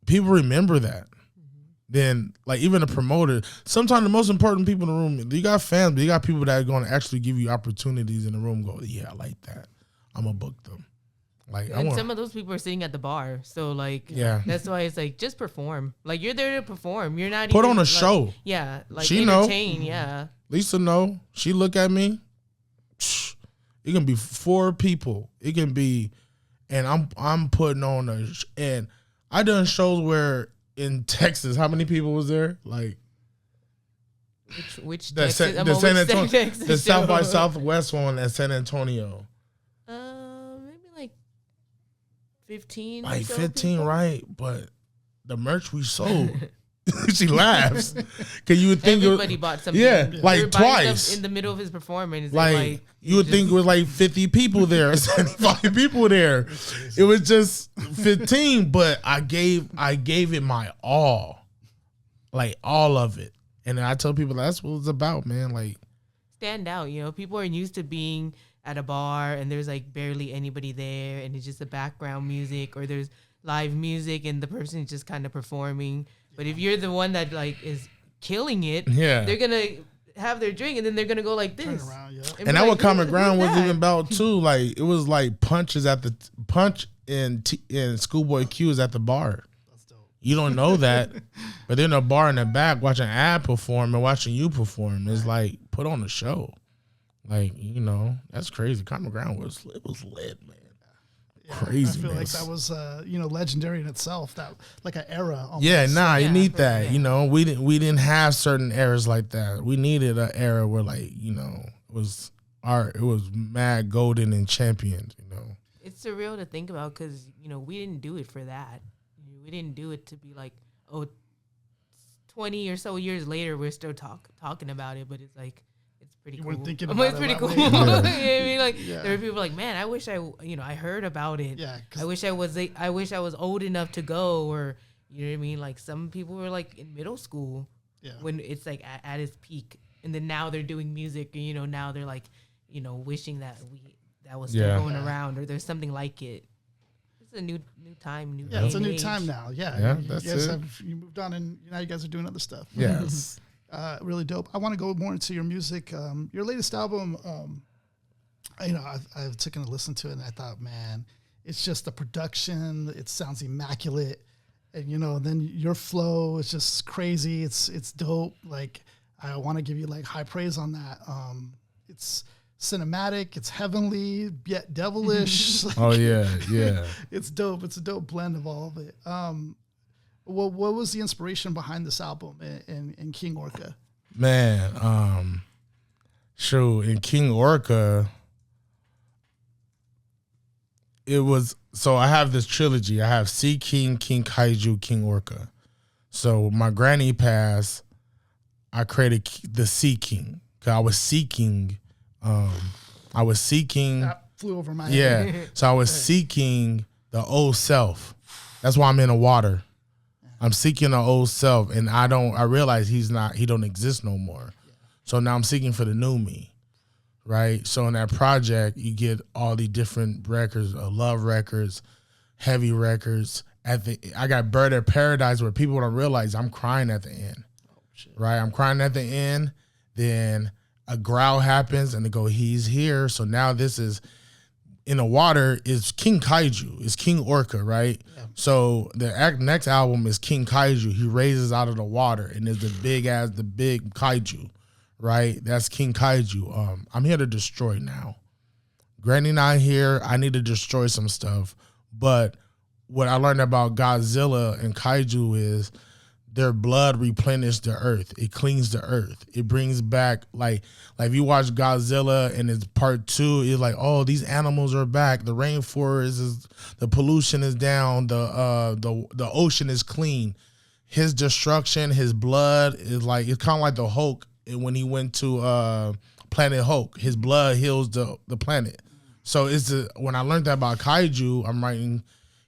People remember that. Mm-hmm. Then like even a promoter. Sometimes the most important people in the room. You got fans, but you got people that are going to actually give you opportunities in the room. Go, yeah, I like that. I'm gonna book them. Like, some of those people are sitting at the bar, so like, that's why it's like just perform. Like you're there to perform. You're not put even, on a like, show. Yeah, like she entertain. Know. Yeah, Lisa know. She look at me. It can be 4 people. It can be, and I'm putting on and I done shows where in Texas, how many people was there? Like which the Texas? the San Antonio, Texas the South by Southwest one at San Antonio. Maybe like 15. Like or so 15, people. Right? But the merch we sold. She laughs. Cause you would think everybody bought something. Yeah, like twice in the middle of his performance. Like you would think it was like 50 people there, 75 people there. It was just 15, but I gave it my all, like all of it. And then I tell people that's what it's about, man. Like stand out. You know, people are used to being at a bar and there's like barely anybody there, and it's just the background music, or there's live music and the person is just kind of performing. But if you're the one that like is killing it, they're gonna have their drink and then they're gonna go like this. Turn around, and that what Common Ground was even about too. Like it was like punch in Schoolboy Q is at the bar. That's dope. You don't know that, but they're in a bar in the back watching Ad perform and watching you perform. It's like put on a show. Like, you know, that's crazy. Common Ground was lit, man. Crazy. I feel like that was legendary in itself. That like an era. Almost. You need that. Yeah. You know, we didn't have certain eras like that. We needed an era where like, you know, it was mad golden and championed, you know. It's surreal to think about because, you know, we didn't do it for that. We didn't do it to be like, 20 or so years later we're still talking about it, but it's like pretty cool. Thinking about it's pretty cool. Yeah. You know what I mean? Like there are people like, man, I wish I heard about it. Yeah. I wish I was old enough to go, or you know what I mean? Like some people were like in middle school when it's like at its peak, and then now they're doing music, and you know now they're like, you know, wishing that that was still going around, or there's something like it. It's a new time, it's a new time now. Yeah, that's it. You moved on, and now you guys are doing other stuff. Yes. Really dope. I want to go more into your music. Your latest album, I've taken a listen to it and I thought, man, it's just the production. It sounds immaculate. And, then your flow is just crazy. It's dope. Like, I want to give you like high praise on that. It's cinematic. It's heavenly, yet devilish. Oh yeah. It's dope. It's a dope blend of all of it. What was the inspiration behind this album in King Orca? Man, in King Orca, it was, so I have this trilogy. I have Sea King, King Kaiju, King Orca. So my granny passed, I created the Sea King. 'Cause I was seeking. That flew over my head. Yeah. So I was seeking the old self. That's why I'm in the water. I'm seeking the old self, and I realize he don't exist no more. So now I'm seeking for the new me. Right. So in that project, you get all the different records, love records, heavy records. I got Bird of Paradise, where people don't realize I'm crying at the end. Oh, shit. Right. I'm crying at the end. Then a growl happens and they go, he's here. So now this is in the water is King Kaiju. It's King Orca. Right. Yeah. So the next album is King Kaiju. He raises out of the water and is the big Kaiju. Right, that's King Kaiju. I'm here to destroy now. Granny not here. I need to destroy some stuff. But what I learned about Godzilla and Kaiju is their blood replenishes the earth. It cleans the earth. It brings back like if you watch Godzilla and it's part 2, it's like, oh, these animals are back. The rainforest is, the pollution is down. The ocean is clean. His destruction, his blood is like, it's kind of like the Hulk. And when he went to Planet Hulk, his blood heals the planet. So when I learned that about Kaiju, I'm writing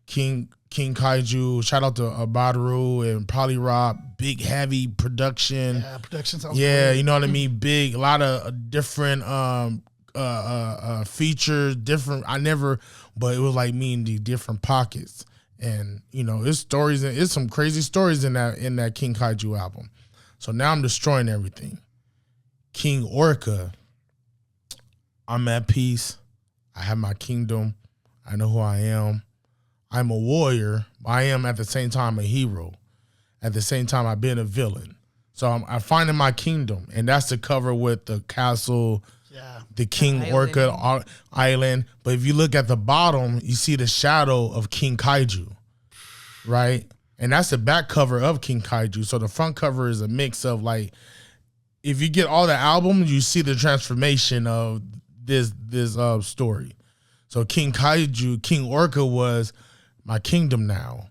King Kaiju. Shout out to Badaru and Polyrock. Big, heavy production. Yeah, production sounds great. You know what I Mm-hmm. mean? Big, a lot of different features, different. But it was like me in these different pockets. And, it's stories, and it's some crazy stories in that King Kaiju album. So now I'm destroying everything. King Orca, I'm at peace. I have my kingdom. I know who I am. I'm a warrior. I am at the same time a hero. At the same time, I've been a villain. So I'm finding my kingdom. And that's the cover with the castle, the King Orca island. But if you look at the bottom, you see the shadow of King Kaiju, right? And that's the back cover of King Kaiju. So the front cover is a mix of like, if you get all the albums, you see the transformation of this story. So King Kaiju, King Orca was my kingdom now.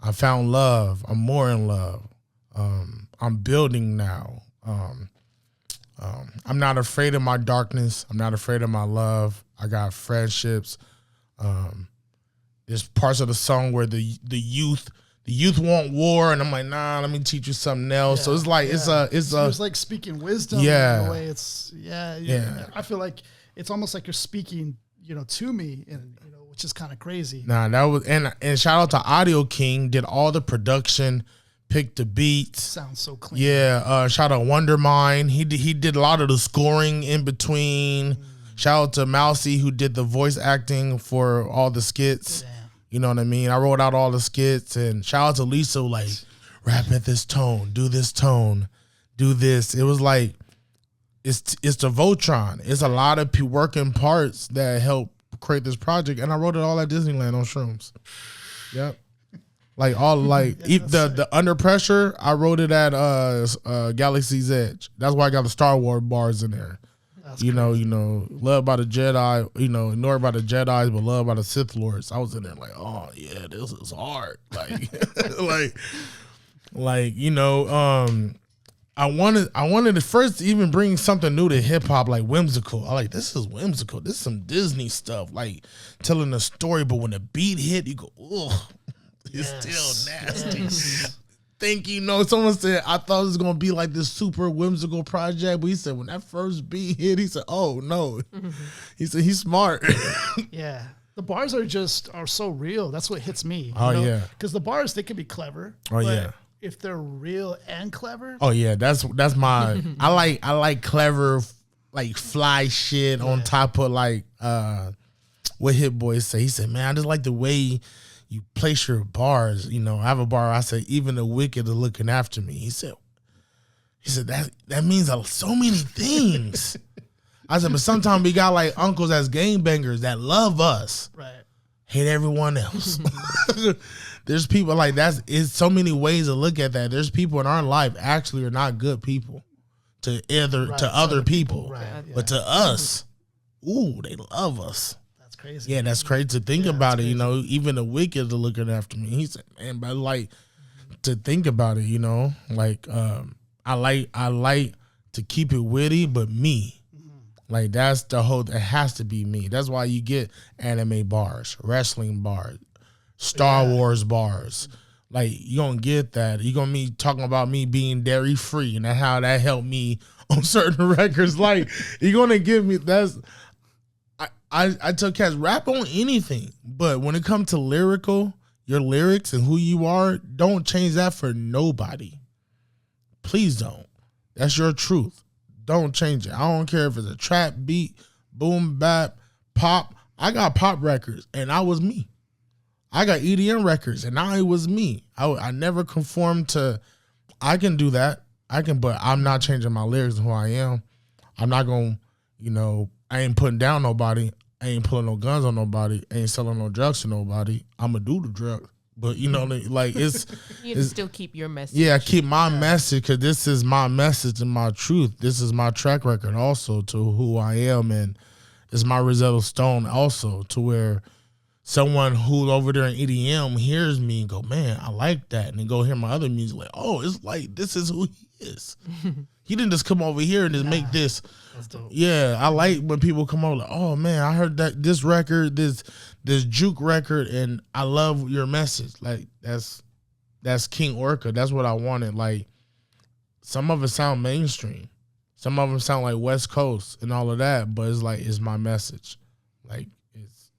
I found love. I'm more in love. I'm building now. I'm not afraid of my darkness. I'm not afraid of my love. I got friendships. There's parts of the song where the youth want war, and I'm like, nah, let me teach you something else. So it's like it's like speaking wisdom. Yeah. In a way. It's I feel like it's almost like you're speaking, to me, and which is kind of crazy. Nah, that was and shout out to Audio King, did all the production, picked the beats. Sounds so clean. Yeah, shout out Wondermind. He did a lot of the scoring in between. Shout out to Mousy, who did the voice acting for all the skits. Damn. You know what I mean? I wrote out all the skits, and shout out to Lisa, like, rap at this tone, do this tone, do this. It was like, it's the Voltron. It's a lot of working parts that help create this project, and I wrote it all at Disneyland on shrooms. Yep. Like all the Under Pressure, I wrote it at Galaxy's Edge. That's why I got the Star Wars bars in there. That's crazy. Love by the Jedi, ignored by the Jedis, but love by the Sith Lords. I was in there like, oh yeah, this is hard. Like, I wanted to first even bring something new to hip hop, like whimsical. I like, this is whimsical. This is some Disney stuff, like telling a story. But when the beat hit, you go, ugh, it's still nasty. Yes. Thank you. No, someone said, I thought it was going to be like this super whimsical project. But he said, when that first beat hit, he said, oh, no. He said, he's smart. Yeah. The bars are so real. That's what hits me. Oh, yeah. Because the bars, they can be clever. Oh, yeah. if they're real and clever. Oh yeah, that's my. I like clever, like fly shit on top of like what Hit Boy say. He said, "Man, I just like the way you place your bars. You know, I have a bar. I said, even the wicked are looking after me." He said that means so many things. I said, but sometimes we got like uncles as gangbangers that love us, right? Hate everyone else. There's people like it's so many ways to look at that. There's people in our life actually are not good people to other people, right, but to us, ooh, they love us. That's crazy. Yeah, that's crazy to think about it. You know, even the wicked are looking after me. He said, man, but like to think about it, you know, like I like to keep it witty, but me. Like that's the whole. It has to be me. That's why you get anime bars, wrestling bars, Star Wars bars. Like you gonna get that. You gonna be talking about me being dairy free and how that helped me on certain records. Like you gonna give me that's. I tell cats rap on anything, but when it comes to lyrical, your lyrics and who you are, don't change that for nobody. Please don't. That's your truth. Don't change it. I don't care if it's a trap beat, boom bap, pop. I got pop records and I was me. I got EDM records and I was me. I never conformed to. I can do that. But I'm not changing my lyrics and who I am. I'm not gonna, I ain't putting down nobody. I ain't pulling no guns on nobody. I ain't selling no drugs to nobody. I'm gonna do the drugs. But like it's you still keep your message. Yeah, I keep my message because this is my message and my truth. This is my track record also to who I am, and it's my Rosetta Stone also to where someone who's over there in EDM hears me and go, man, I like that, and then go hear my other music like, oh, it's like this is who he is. He didn't just come over here and just make this. That's dope. Yeah, I like when people come over like, oh man, I heard that this record, this juke record, and I love your message. Like that's King Orca. That's what I wanted. Like some of it sound mainstream, some of them sound like West Coast and all of that, but it's like it's my message. Like it's,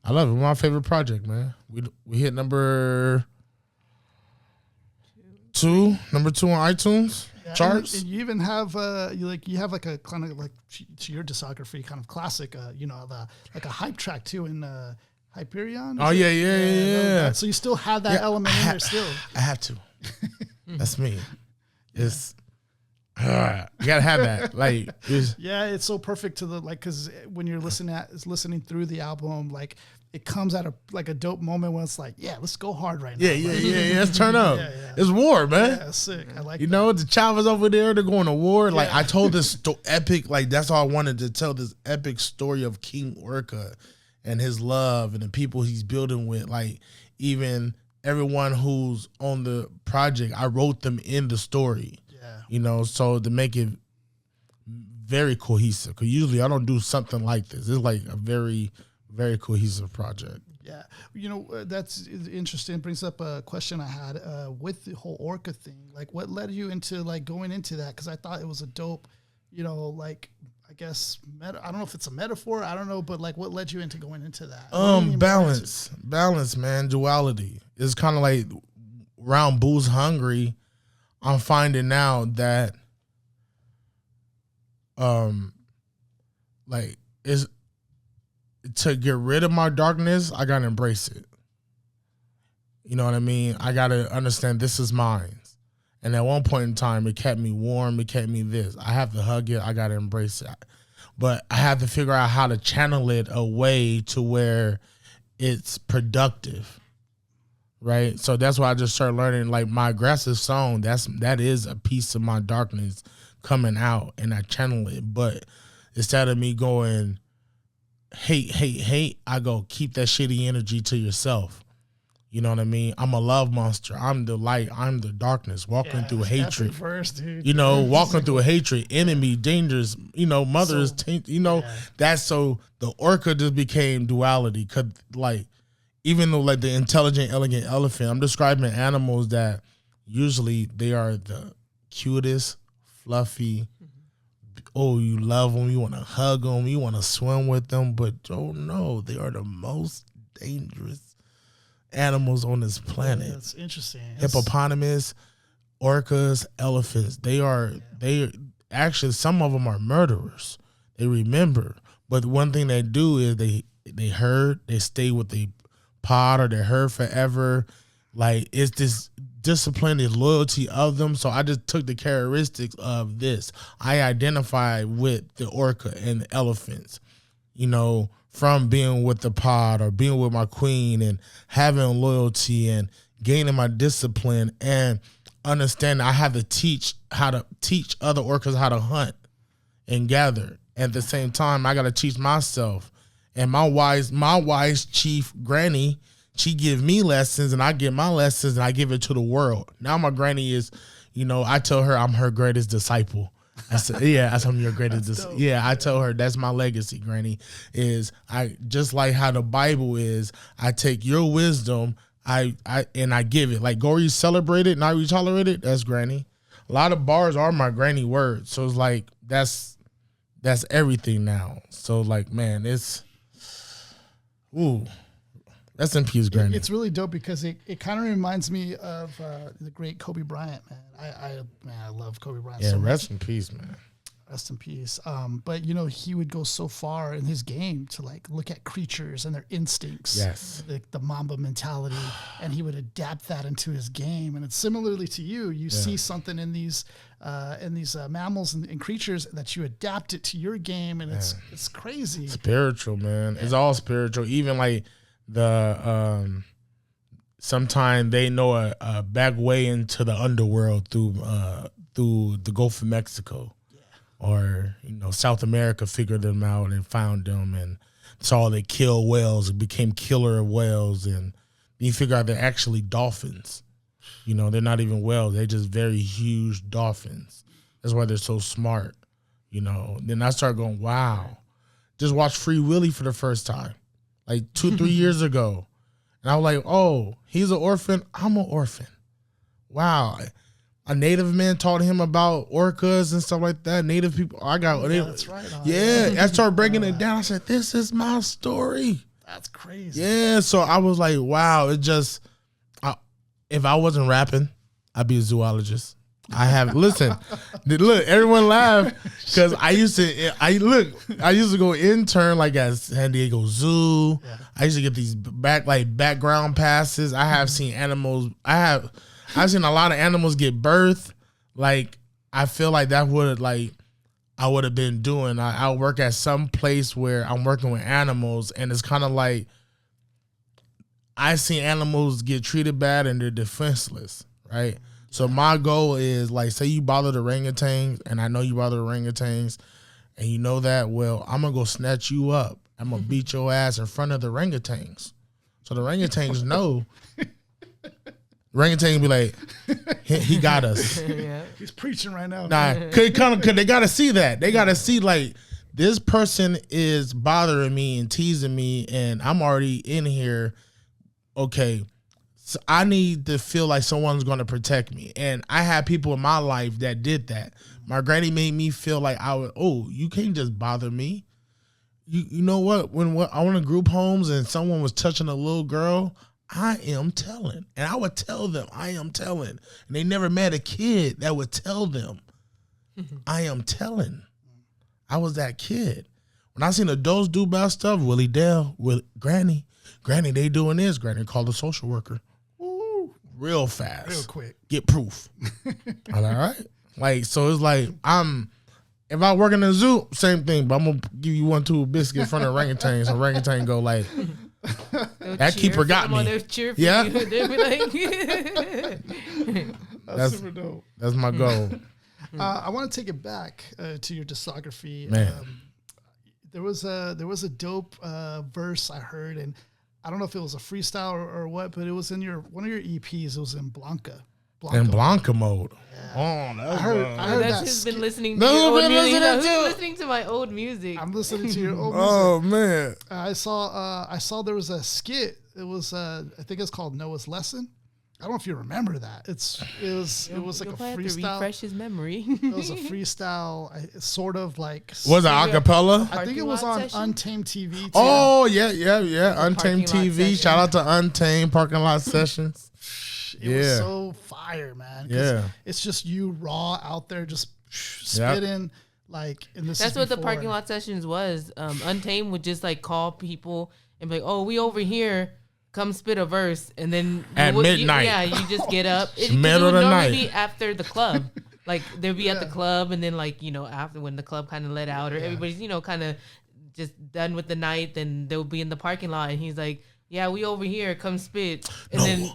I love it. My favorite project, man. We hit number two on iTunes. Yeah, charts. And you even have you have like a kind of like to your discography kind of classic, like a hype track too in Hyperion. Oh yeah. So you still have that element in there still. I have to. That's me. It's you gotta have that. Like it's so perfect to the because when you're listening through the album, like it comes at a dope moment when it's like, yeah, let's go hard right now. Yeah. Let's turn up. It's war, man. Yeah, sick. I like the Chavez over there, they're going to war. Like I told this epic, like that's all I wanted to tell, this epic story of King Orca and his love and the people he's building with. Like even everyone who's on the project, I wrote them in the story. Yeah. So to make it very cohesive. Because usually I don't do something like this. It's like a very, very cohesive project. Yeah. That's interesting. It brings up a question I had with the whole Orca thing. Like what led you into like going into that? Because I thought it was a dope, I guess, I don't know if it's a metaphor. I don't know. But like what led you into going into that? Balance, man. Duality. It's kind of like around Booze Hungry. I'm finding now that like it's, to get rid of my darkness, I gotta embrace it. You know what I mean? I gotta understand this is mine. And at one point in time, it kept me warm. It kept me this. I have to hug it. I gotta embrace it. But I have to figure out how to channel it away to where it's productive. Right? So that's why I just started learning. Like my aggressive song, that is a piece of my darkness coming out, and I channel it. But instead of me going hate, I go keep that shitty energy to yourself. You know what I mean? I'm a love monster. I'm the light. I'm the darkness. Walking through hatred. First, dude. Walking through hatred, enemy, dangerous. Mothers. That's so the Orca just became duality. Cause like, even though like the intelligent, elegant elephant, I'm describing animals that usually they are the cutest, fluffy. Oh, you love them, you want to hug them, you want to swim with them, but don't know they are the most dangerous animals on this planet. Yeah, that's interesting. Hippopotamus, orcas, elephants. They actually, some of them are murderers. They remember. But one thing they do is they herd, they stay with the pod or they herd forever. Like, it's this discipline and loyalty of them. So I just took the characteristics of this. I identify with the orca and the elephants, you know, from being with the pod or being with my queen and having loyalty and gaining my discipline and understanding I have to teach other orcas how to hunt and gather. At the same time, I got to teach myself. And my wise chief granny, she give me lessons and I give my lessons and I give it to the world. Now my granny is, you know, I tell her I'm her greatest disciple. I said, yeah, I'm your greatest disciple. Yeah, I tell her that's my legacy, granny, is I just like how the Bible is, I take your wisdom, I give it. Like, go you celebrate it, not you tolerate it, that's granny. A lot of bars are my granny words. So it's like that's everything now. So like, man, it's rest in peace, granny. It's really dope because it kind of reminds me of the great Kobe Bryant, man. I love Kobe Bryant. Yeah, so rest much. in peace, man. Rest in peace. But you know, he would go so far in his game to like look at creatures and their instincts. Yes. The Mamba mentality, and he would adapt that into his game. And it's similarly to you. You see something in these mammals and creatures that you adapt it to your game, and it's crazy. Spiritual, man. It's all spiritual. Even like the sometimes they know a back way into the underworld through the Gulf of Mexico, or you know, South America figured them out and found them and saw they kill whales and became killer of whales, and you figure out they're actually dolphins. You know, they're not even whales; they're just very huge dolphins. That's why they're so smart. You know. Then I started going, wow. Just watched Free Willy for the first time, like 2-3 years ago. And I was like, oh, he's an orphan. I'm an orphan. Wow. A native man taught him about orcas and stuff like that. Native people. That's right. Yeah. I started breaking it down. I said, this is my story. That's crazy. Yeah. So I was like, wow. It just, if I wasn't rapping, I'd be a zoologist. Listen, look, everyone laugh because I used to go intern like at San Diego Zoo. Yeah. I used to get these background passes. I have seen animals. I've seen a lot of animals get birth. Like, I feel like that would I would have been doing. I'll work at some place where I'm working with animals, and it's kind of like I see animals get treated bad and they're defenseless, right? So my goal is, like, say you bother the orangutans, and I know you bother the orangutans, and you know that, well, I'm going to go snatch you up. I'm going to beat your ass in front of the orangutans. So the orangutans know. Orangutans be like, he got us. Yeah. He's preaching right now. Nah, cause they got to see that. They got to see, like, this person is bothering me and teasing me, and I'm already in here. Okay. So I need to feel like someone's going to protect me. And I had people in my life that did that. My granny made me feel like you can't just bother me. You know what? When I went to group homes and someone was touching a little girl, I am telling. And I would tell them, I am telling. And they never met a kid that would tell them, I am telling. I was that kid. When I seen adults do bad stuff, Willie Dale, Granny, they doing this. Granny called a social worker. Real fast. Real quick. Get proof. I'm like, all right. Like, so it's like, if I work in a zoo, same thing, but I'm going to give you 1-2 biscuit in front of orangutans. So orangutan go like, that keeper got me. Yeah. They'll be like, that's super dope. That's my goal. I want to take it back to your discography. Man. There was a dope verse I heard, and I don't know if it was a freestyle or what, but it was in one of your EPs. It was in Blanca mode. Yeah. Oh, I heard that's that. just been listening to your old music. Listening to my old music. I'm listening to your old music. Oh man. I saw there was a skit. It was I think it's called Noah's Lesson. I don't know if you remember that. It was like a freestyle. Refresh his memory. It was a freestyle, sort of like. Was it acapella? I think it was on Untamed TV too. Oh yeah. Untamed TV. Shout out to Untamed parking lot sessions. It was so fire, man. It's just you raw out there, just spitting. Like, and that's what the parking lot sessions was. Untamed would just like call people and be like, "Oh, we over here. Come spit a verse," and then at midnight. You just get up. It middle would of the normally night. be after the club. Like they'd be at the club, and then like after when the club kind of let out, or everybody's kind of just done with the night, then they'll be in the parking lot, and he's like, "Yeah, we over here. Come spit." And then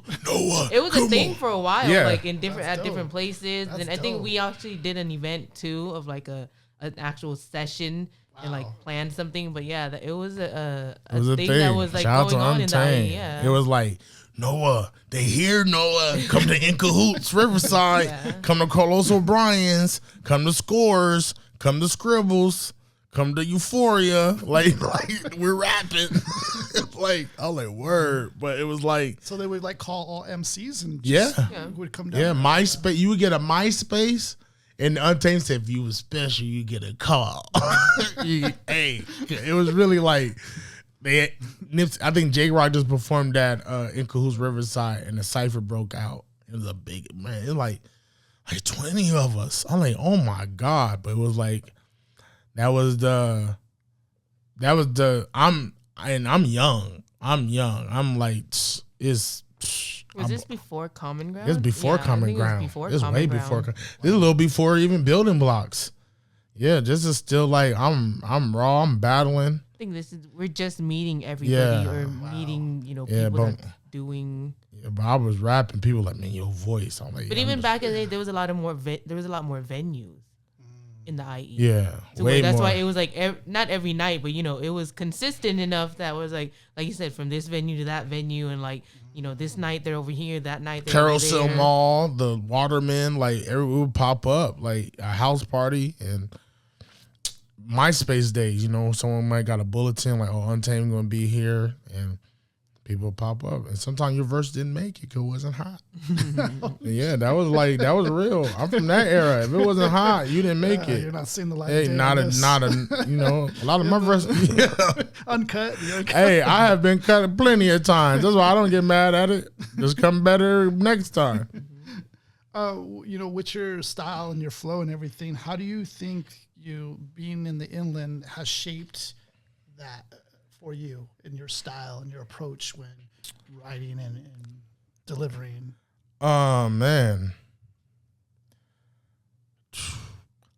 it was a thing for a while, like in different places. And I think we actually did an event too of like an actual session. And like planned something, but it was a thing that was like Shout going on in the It was like, Noah, they hear Noah, come to In Cahoots Riverside, come to Carlos O'Brien's, come to Scores, come to Scribbles, come to Euphoria, like we're rapping. Like I was like word, but it was like, so they would like call all MCs and would come down. Yeah, MySpace. You would get a MySpace. And Untamed said, if you was special, you get a call. It was really like, I think J Rock just performed that in Cahoots Riverside, and the cypher broke out. It was a big, man, it was like 20 of us. I'm like, oh my God. But it was like, I'm young. I'm like, Was this before Common Ground? It's before Common Ground. It's way before. This is a little before even building blocks. Yeah, this is still like I'm raw. I'm battling. I think we're just meeting everybody meeting people that's doing. Yeah, but I was rapping. People like, man, your voice. I'm like, but even back in the day, there was a lot more venues in the IE. Yeah, so way that's more. Why it was like not every night, but it was consistent enough that was like you said, from this venue to that venue, and like. This night they're over here, that night they're Carousel over there. Mall, the Waterman, like everyone would pop up, like a house party and MySpace days. Someone might got a bulletin like, "Oh, Untamed gonna be here," and people pop up. And sometimes your verse didn't make it because it wasn't hot. Yeah, that was real. I'm from that era. If it wasn't hot, you didn't make it. You're not seeing the light. Hey, not a lot of my verses. Uncut. Hey, I have been cut plenty of times. That's why I don't get mad at it. Just come better next time. With your style and your flow and everything, how do you think you being in the inland has shaped that for you in your style and your approach when writing and delivering? Man,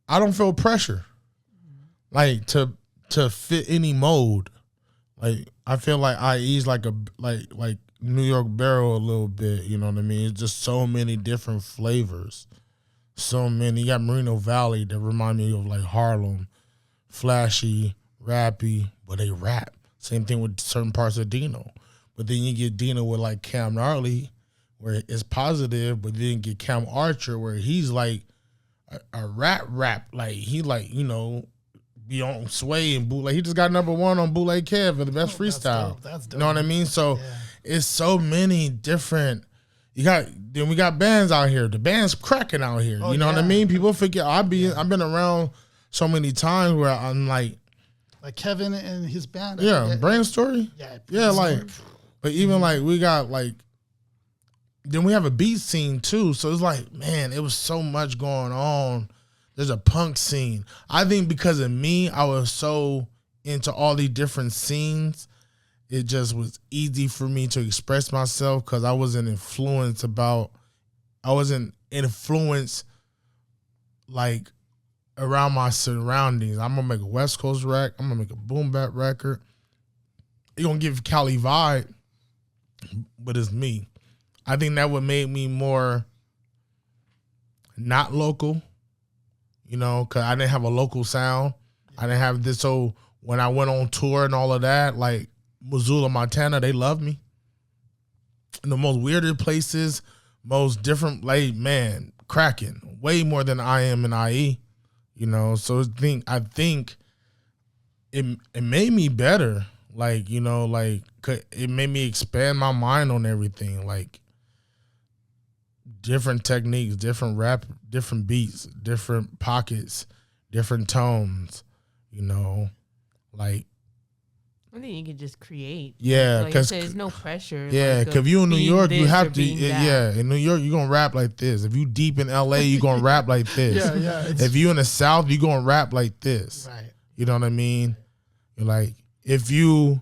I don't feel pressure, like to fit any mold. Like I feel like IE's like like New York Barrel a little bit. You know what I mean? It's just so many different flavors. So many. You got Merino Valley that remind me of like Harlem, flashy, rappy, but they rap. Same thing with certain parts of Dino. But then you get Dino with like Cam Gnarly, where it's positive, but then you get Cam Archer, where he's like a rap. Like he be on Sway and Bootleg. He just got #1 on Bootleg Kev for the best freestyle. That's dope. You know what I mean? So it's so many different. We got bands out here. The band's cracking out here. You know what I mean? People forget. I've been around so many times where I'm like Kevin and his band. Brain Story. But even like we got like, then we have a beat scene too. So it's like, man, it was so much going on. There's a punk scene. I think because of me, I was so into all these different scenes. It just was easy for me to express myself because I wasn't influenced like around my surroundings. I'm gonna make a West Coast record. I'm gonna make a boom bap record. You're gonna give Cali vibe, but it's me. I think that would make me more not local, because I didn't have a local sound. I didn't have this. So when I went on tour and all of that, like Missoula, Montana, they love me. In the most weirdest places, most different, like, man, cracking way more than I am in IE. So I think it made me better. Like, it made me expand my mind on everything. Like, different techniques, different rap, different beats, different pockets, different tones, you know, like. I think you can just create. Yeah, because there's no pressure. Yeah, because if you in New York, you have to. Yeah, in New York, you're gonna rap like this. If you deep in LA, you're gonna rap like this. Yeah. If you in the South, you're gonna rap like this. Right. You know what I mean? You're like, if you're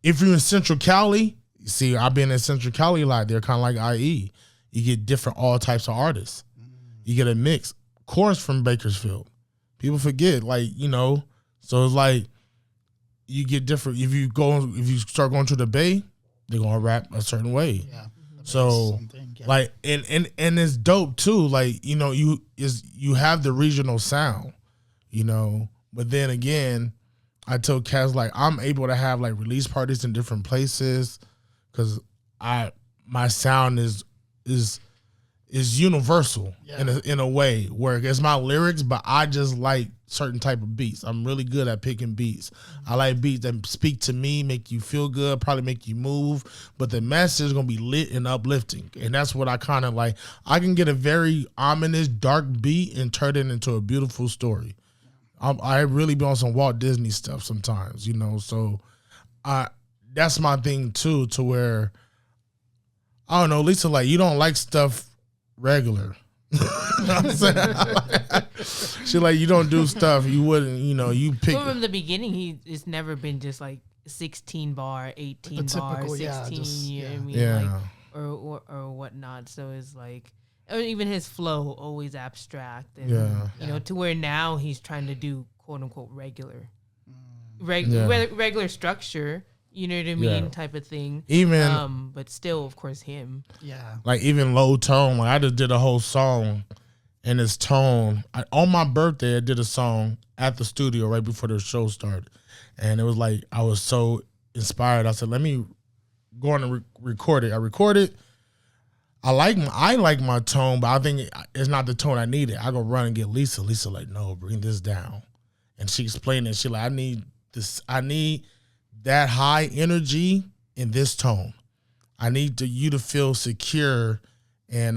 in Central Cali, you see, I've been in Central Cali a lot. They're kind of like IE. You get different all types of artists. You get a mix. Chorus from Bakersfield. People forget, like, you know. So it's like you get different. If you start going to the Bay, they're gonna rap a certain way. Yeah. So like, and it's dope too. Like, you know, you have the regional sound, you know. But then again, I told Kaz, like, I'm able to have like release parties in different places because my sound is universal in a way where it's my lyrics, but I just like certain type of beats. I'm really good at picking beats. I like beats that speak to me, make you feel good, probably make you move, but the message is gonna be lit and uplifting, and that's what I kind of like. I can get a very ominous, dark beat and turn it into a beautiful story. I really be on some Walt Disney stuff sometimes, you know. So that's my thing too, to where I don't know, Lisa, like, you don't like stuff regular. She like, you don't do stuff you wouldn't, you know, you pick. From the beginning, it's never been just like 16 bar, 18 bar, 16, you know what I mean? Like, or whatnot. So it's like, or even his flow always abstract, and you know, to where now he's trying to do quote unquote regular structure. You know what I mean? Type of thing. Even, but still, of course, him. Yeah. Like, even low tone. Like, I just did a whole song, and its tone. On my birthday, I did a song at the studio right before the show started, and it was like, I was so inspired. I said, let me go on and record it. I recorded. I like my tone, but I think it's not the tone I needed. I go run and get Lisa. Lisa like, no, bring this down, and she explained it. She like, I need this. I need that high energy in this tone. I need you to feel secure and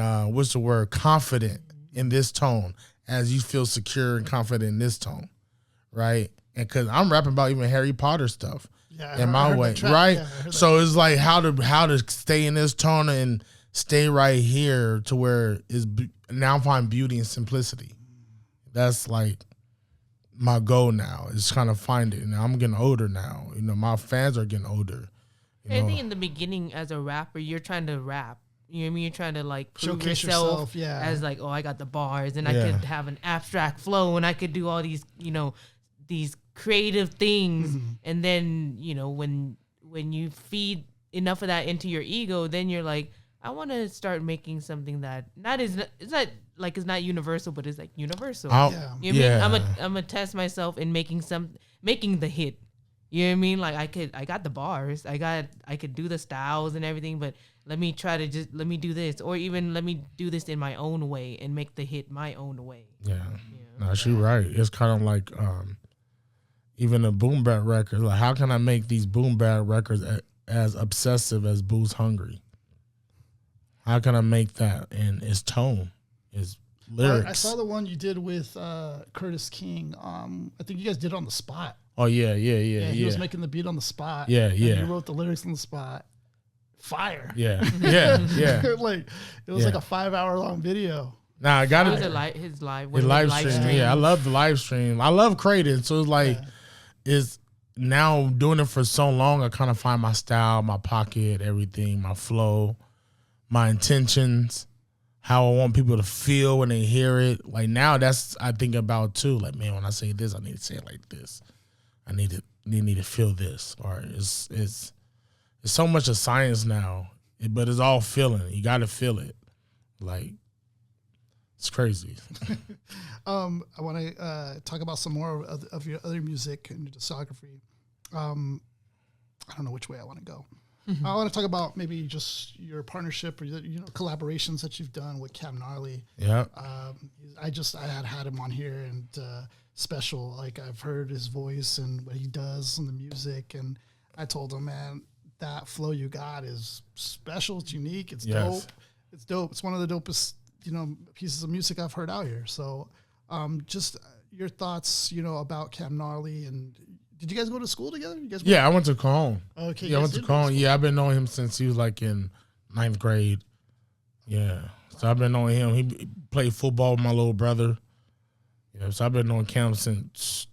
confident in this tone as you feel secure and confident in this tone, right? And because I'm rapping about even Harry Potter stuff in my way, right? So it's like how to stay in this tone and stay right here to where now I find beauty and simplicity. That's like my goal now, is kind of find it. Now I'm getting older now. You know, my fans are getting older. I think in the beginning, as a rapper, you're trying to rap. You know what I mean? You're trying to like prove showcase yourself yeah. as like, oh, I got the bars, and I could have an abstract flow, and I could do all these, you know, these creative things. And then, you know, when you feed enough of that into your ego, then you're like, I want to start making something that it's not universal, but it's like universal. You know what I mean? I'm gonna test myself in making the hit. You know what I mean? Like, I got the bars, I could do the styles and everything, but let me do this, or even let me do this in my own way and make the hit my own way. Yeah. No, she's right. It's kind of like even a boom bap record. Like, how can I make these boom bap records as obsessive as Boo's Hungry? How can I make that? And its tone, its lyrics. I saw the one you did with Curtis King. I think you guys did it on the spot. Oh, yeah. He was making the beat on the spot. Yeah. You wrote the lyrics on the spot. Fire. Yeah. Like, it was like a 5-hour long video. Nah, I got it. His live stream. Yeah, I love the live stream. I love creating. So it's like, it's now doing it for so long, I kind of find my style, my pocket, everything, my flow, my intentions, how I want people to feel when they hear it. Like, now that's I think about too. Like, man, when I say this, I need to say it like this. I need to feel this. Or it's so much of science now, but it's all feeling. You got to feel it. Like, it's crazy. I want to talk about some more of your other music and your discography. I don't know which way I want to go. I want to talk about maybe just your partnership or collaborations that you've done with Cam Gnarly. Yeah. I had him on here, and special. Like, I've heard his voice and what he does and the music, and I told him, man, that flow you got is special. It's unique. It's dope. It's dope. It's one of the dopest, pieces of music I've heard out here. So, just your thoughts, about Cam Gnarly, and did you guys go to school together? You guys I went to Cone. Okay. Yeah, I went to Cone. Yeah, I've been knowing him since he was like in 9th grade. Yeah. So I've been knowing him. He played football with my little brother. Yeah, so I've been knowing Cam since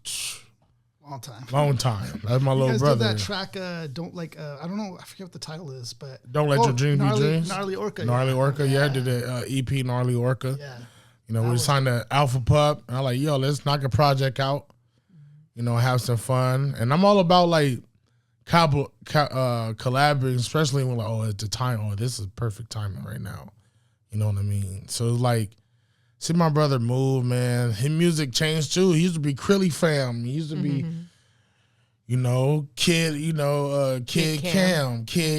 long time. That's my little brother. Did that track, I don't know, I forget what the title is, but Don't Let Your Dreams Be Dreams. Gnarly Orca. Gnarly Orca, did the EP Gnarly Orca. Yeah. We signed to Alpha Pup, and I'm like, yo, let's knock a project out, have some fun. And I'm all about like collaborating, especially when like, it's the time, this is perfect timing right now. You know what I mean? So it's like, see my brother move, man. His music changed too. He used to be Krilly fam. He used to be, Kid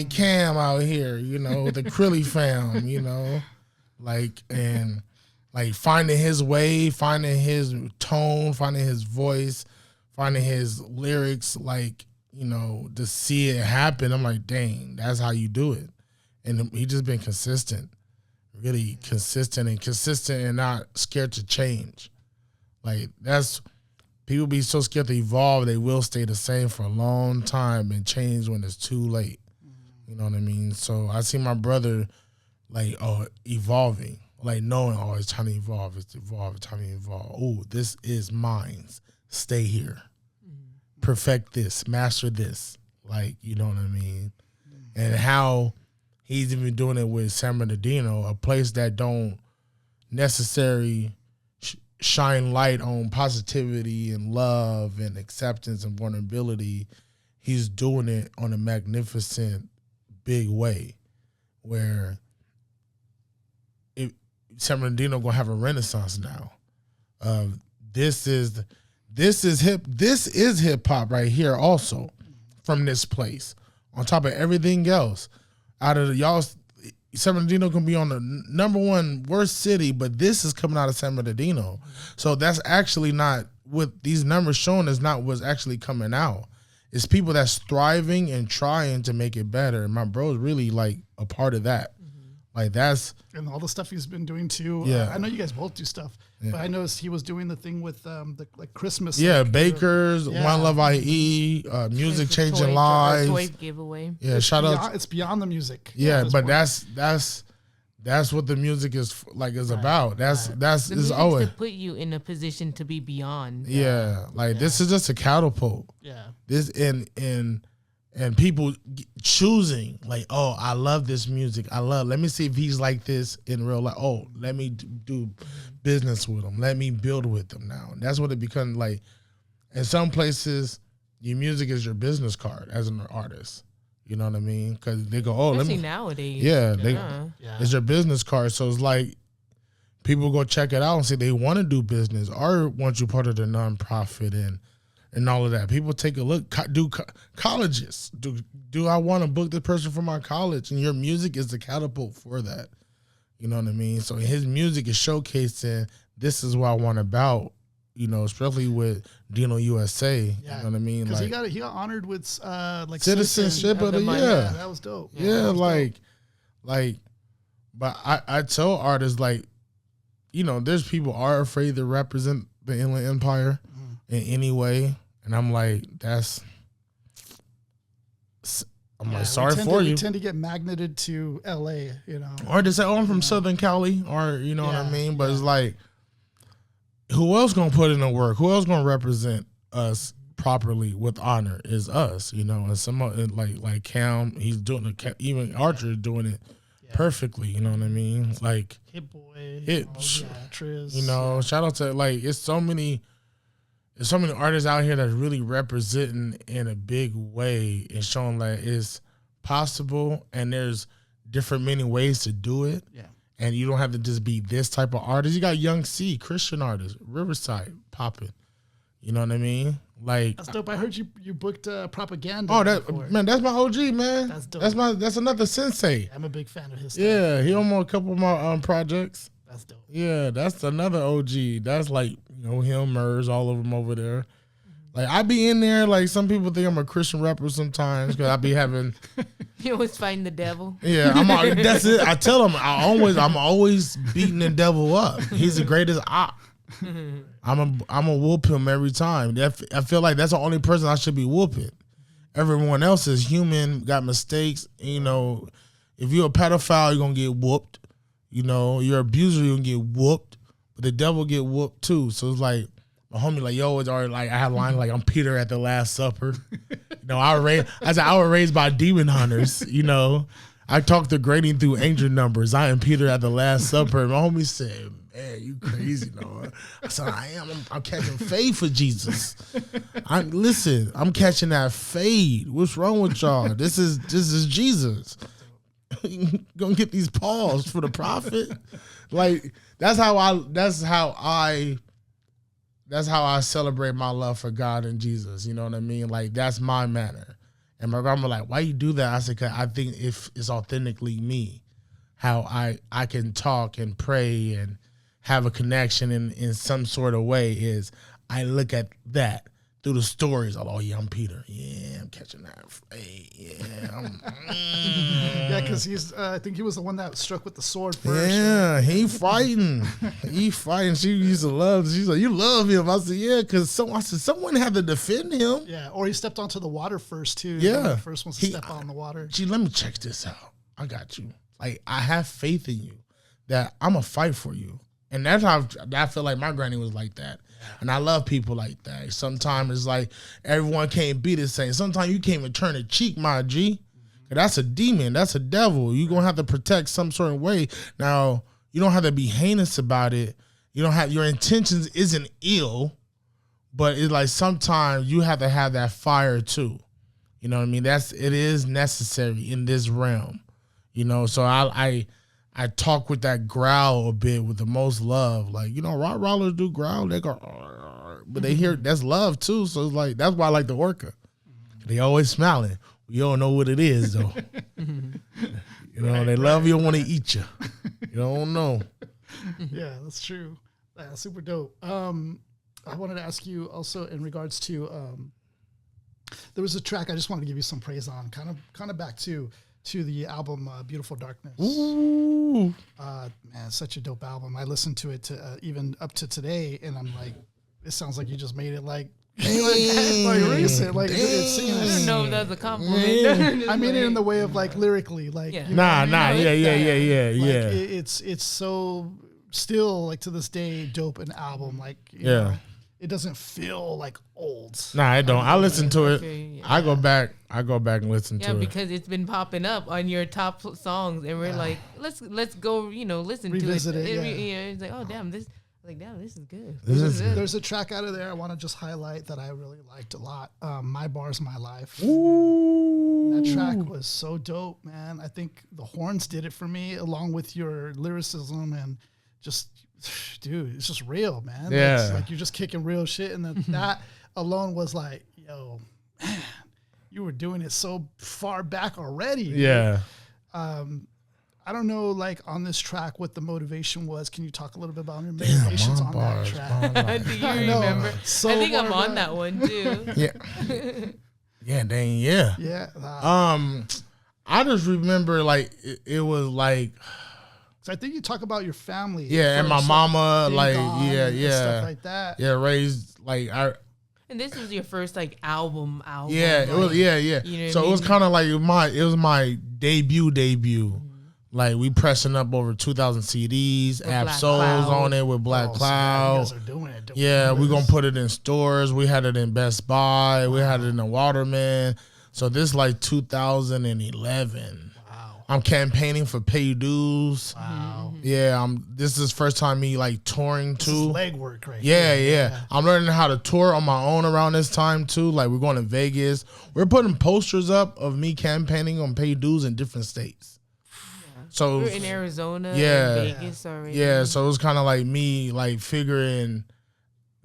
Cam out here, the Krilly fam, like finding his way, finding his tone, finding his voice, finding his lyrics, to see it happen. I'm like, dang, that's how you do it. And he just been consistent. Really consistent and not scared to change. Like that's people be so scared to evolve, they will stay the same for a long time and change when it's too late. You know what I mean? So I see my brother evolving, like knowing, it's time to evolve, it's time to evolve. Oh, this is mine. Stay here. Perfect this, master this. You know what I mean? And how he's even doing it with San Bernardino, a place that don't necessarily shine light on positivity and love and acceptance and vulnerability. He's doing it on a magnificent, big way where San Bernardino gonna have a renaissance now. This is hip hop right here also from this place. On top of everything else. Out of y'all, San Bernardino can be on the number one worst city, but this is coming out of San Bernardino. So that's actually not what these numbers showing is not what's actually coming out. It's people that's thriving and trying to make it better. And my bro's really a part of that. That's and all the stuff he's been doing too. Yeah. I know you guys both do stuff, but I noticed he was doing the thing with the Christmas. Yeah, Bakers, One Love IE, music changing lives. Toy giveaway. Yeah, shout out. It's beyond the music. Yeah, but that's what the music is about. That's The is music's always to put you in a position to be beyond. This is just a catapult. Yeah. This and people choosing I love this music. Let me see if he's like this in real life. Oh, let me do business with him. Let me build with them now. And that's what it becomes like. In some places, your music is your business card as an artist. You know what I mean? Because they go, especially nowadays. It's your business card. So it's like people go check it out and say they want to do business or want you part of the nonprofit and all of that. People take a look. Do colleges? Do I want to book this person for my college? And your music is the catapult for that. You know what I mean? So his music is showcasing this is what I want about. Especially with Dino USA. You know what I mean? Because he got honored with citizenship of the year. Yeah, that was dope. But I tell artists there's people are afraid to represent the Inland Empire in any way. And I'm like, sorry for you. We tend to get magneted to LA, Or to say, I'm from Southern Cali, or what I mean? But it's like, who else gonna put in the work? Who else gonna represent us properly with honor is us, And some like Cam, he's doing it. Even Archer is doing it perfectly. You know what I mean? Like Hit Boy, Triz. Shout out to it's so many. There's so many artists out here that's really representing in a big way and showing it's possible and there's many ways to do it. Yeah. And you don't have to just be this type of artist. You got Young C, Christian artist, Riverside, popping. You know what I mean? That's dope. I heard you booked Propaganda. Oh, that's my OG, man. That's dope. That's another sensei. I'm a big fan of his stuff. Yeah, he on a couple of my projects. That's dope. Yeah, that's another OG. That's him, Murs, all of them over there. Like I be in there, like some people think I'm a Christian rapper sometimes because I be having. You always fighting the devil. Yeah, that's it. I tell them I'm always beating the devil up. He's the greatest op. I'm a whoop him every time. I feel like that's the only person I should be whooping. Everyone else is human, got mistakes. You know, if you're a pedophile, you're gonna get whooped. You know, you're an abuser, you're gonna get whooped. But the devil get whooped too. So it's like. My homie like, yo, it's already like I had a line like I'm Peter at the Last Supper. You know, I was raised by demon hunters. You know, I talked to grading through angel numbers. I am Peter at the Last Supper. My homie said, "Man, you crazy, no?" I said, "I am. I'm catching fade for Jesus. I'm catching that fade. What's wrong with y'all? This is Jesus. Gonna get these paws for the prophet. Like that's how I celebrate my love for God and Jesus. You know what I mean? Like, that's my manner. And my grandma like, why you do that? I said, 'cause I think if it's authentically me, how I can talk and pray and have a connection in some sort of way is I look at that through the stories. Oh, yeah, I'm Peter. Yeah, I'm catching that. Hey, yeah. Yeah, because I think he was the one that struck with the sword first. Yeah, he fighting. She used to love. She's like, you love him. I said, yeah, because someone had to defend him. Yeah, or he stepped onto the water first too. Yeah, the first one to step out on the water. Gee, let me check this out. I got you. Like I have faith in you that I'm gonna fight for you, and that's how I feel like my granny was like that. And I love people like that. Sometimes it's like everyone can't be the same. Sometimes you can't even turn a cheek, my G. That's a demon. That's a devil. You're going to have to protect some sort of way. Now, you don't have to be heinous about it. You don't have, your intentions isn't ill, but it's like sometimes you have to have that fire too. You know what I mean? It is necessary in this realm. You know, so I talk with that growl a bit with the most love. Like, you know, rock rollers do growl. They go, but they hear that's love too. So it's like, that's why I like the orca. They always smiling. We all know what it is though. You know, they love you and want to eat you. You don't know. Yeah, that's true. Super dope. I wanted to ask you also in regards to, there was a track I just wanted to give you some praise on, kind of back to the album Beautiful Darkness. Ooh. Man, such a dope album. I listened to it even up to today, and I'm like, it sounds like you just made it like recent. Like it's I don't know if that's a compliment. I mean it in the way of like lyrically, like yeah. You know what I mean? Yeah. It's so still like to this day dope an album. Like you know, it doesn't feel like old. Nah, I don't. I listen to it. Okay, yeah. I go back and listen to it. Yeah, because it's been popping up on your top songs, and we're like, let's go, listen revisit to it. Yeah. It's like, oh damn, this is good. There's a track out of there I want to just highlight that I really liked a lot. My Bar's My Life. Ooh. That track was so dope, man. I think the horns did it for me, along with your lyricism and just, dude, it's just real, man. Yeah. It's like you're just kicking real shit, and that alone was like, yo, man, you were doing it so far back already. Yeah. I don't know, like on this track, what the motivation was. Can you talk a little bit about your motivations on that track? Do you remember? So I think I'm on that one too. Yeah. Yeah, dang, yeah. Yeah. I just remember like it was like, so I think you talk about your family. yeah, and my mama, like, yeah, stuff like that. yeah, raised like And this was your first like album. Yeah, like, it was. Yeah. You know So what it was I mean? kind of like it was my debut. Mm-hmm. Like we pressing up over 2,000 CDs, With Ab Black Souls Cloud. on it with Black Cloud. So you guys are doing it. Yeah, we're gonna put it in stores. We had it in Best Buy. We had it in the Waterman. So this is like 2011. Wow. I'm campaigning for Pay Dues. Wow. Yeah, this is first time me like touring This too. is legwork right Yeah, here. yeah. I'm learning how to tour on my own around this time too. Like we're going to Vegas. We're putting posters up of me campaigning on Pay Dues in different states. So we're in Arizona, yeah, and Vegas already. Yeah, so it was kind of like me like figuring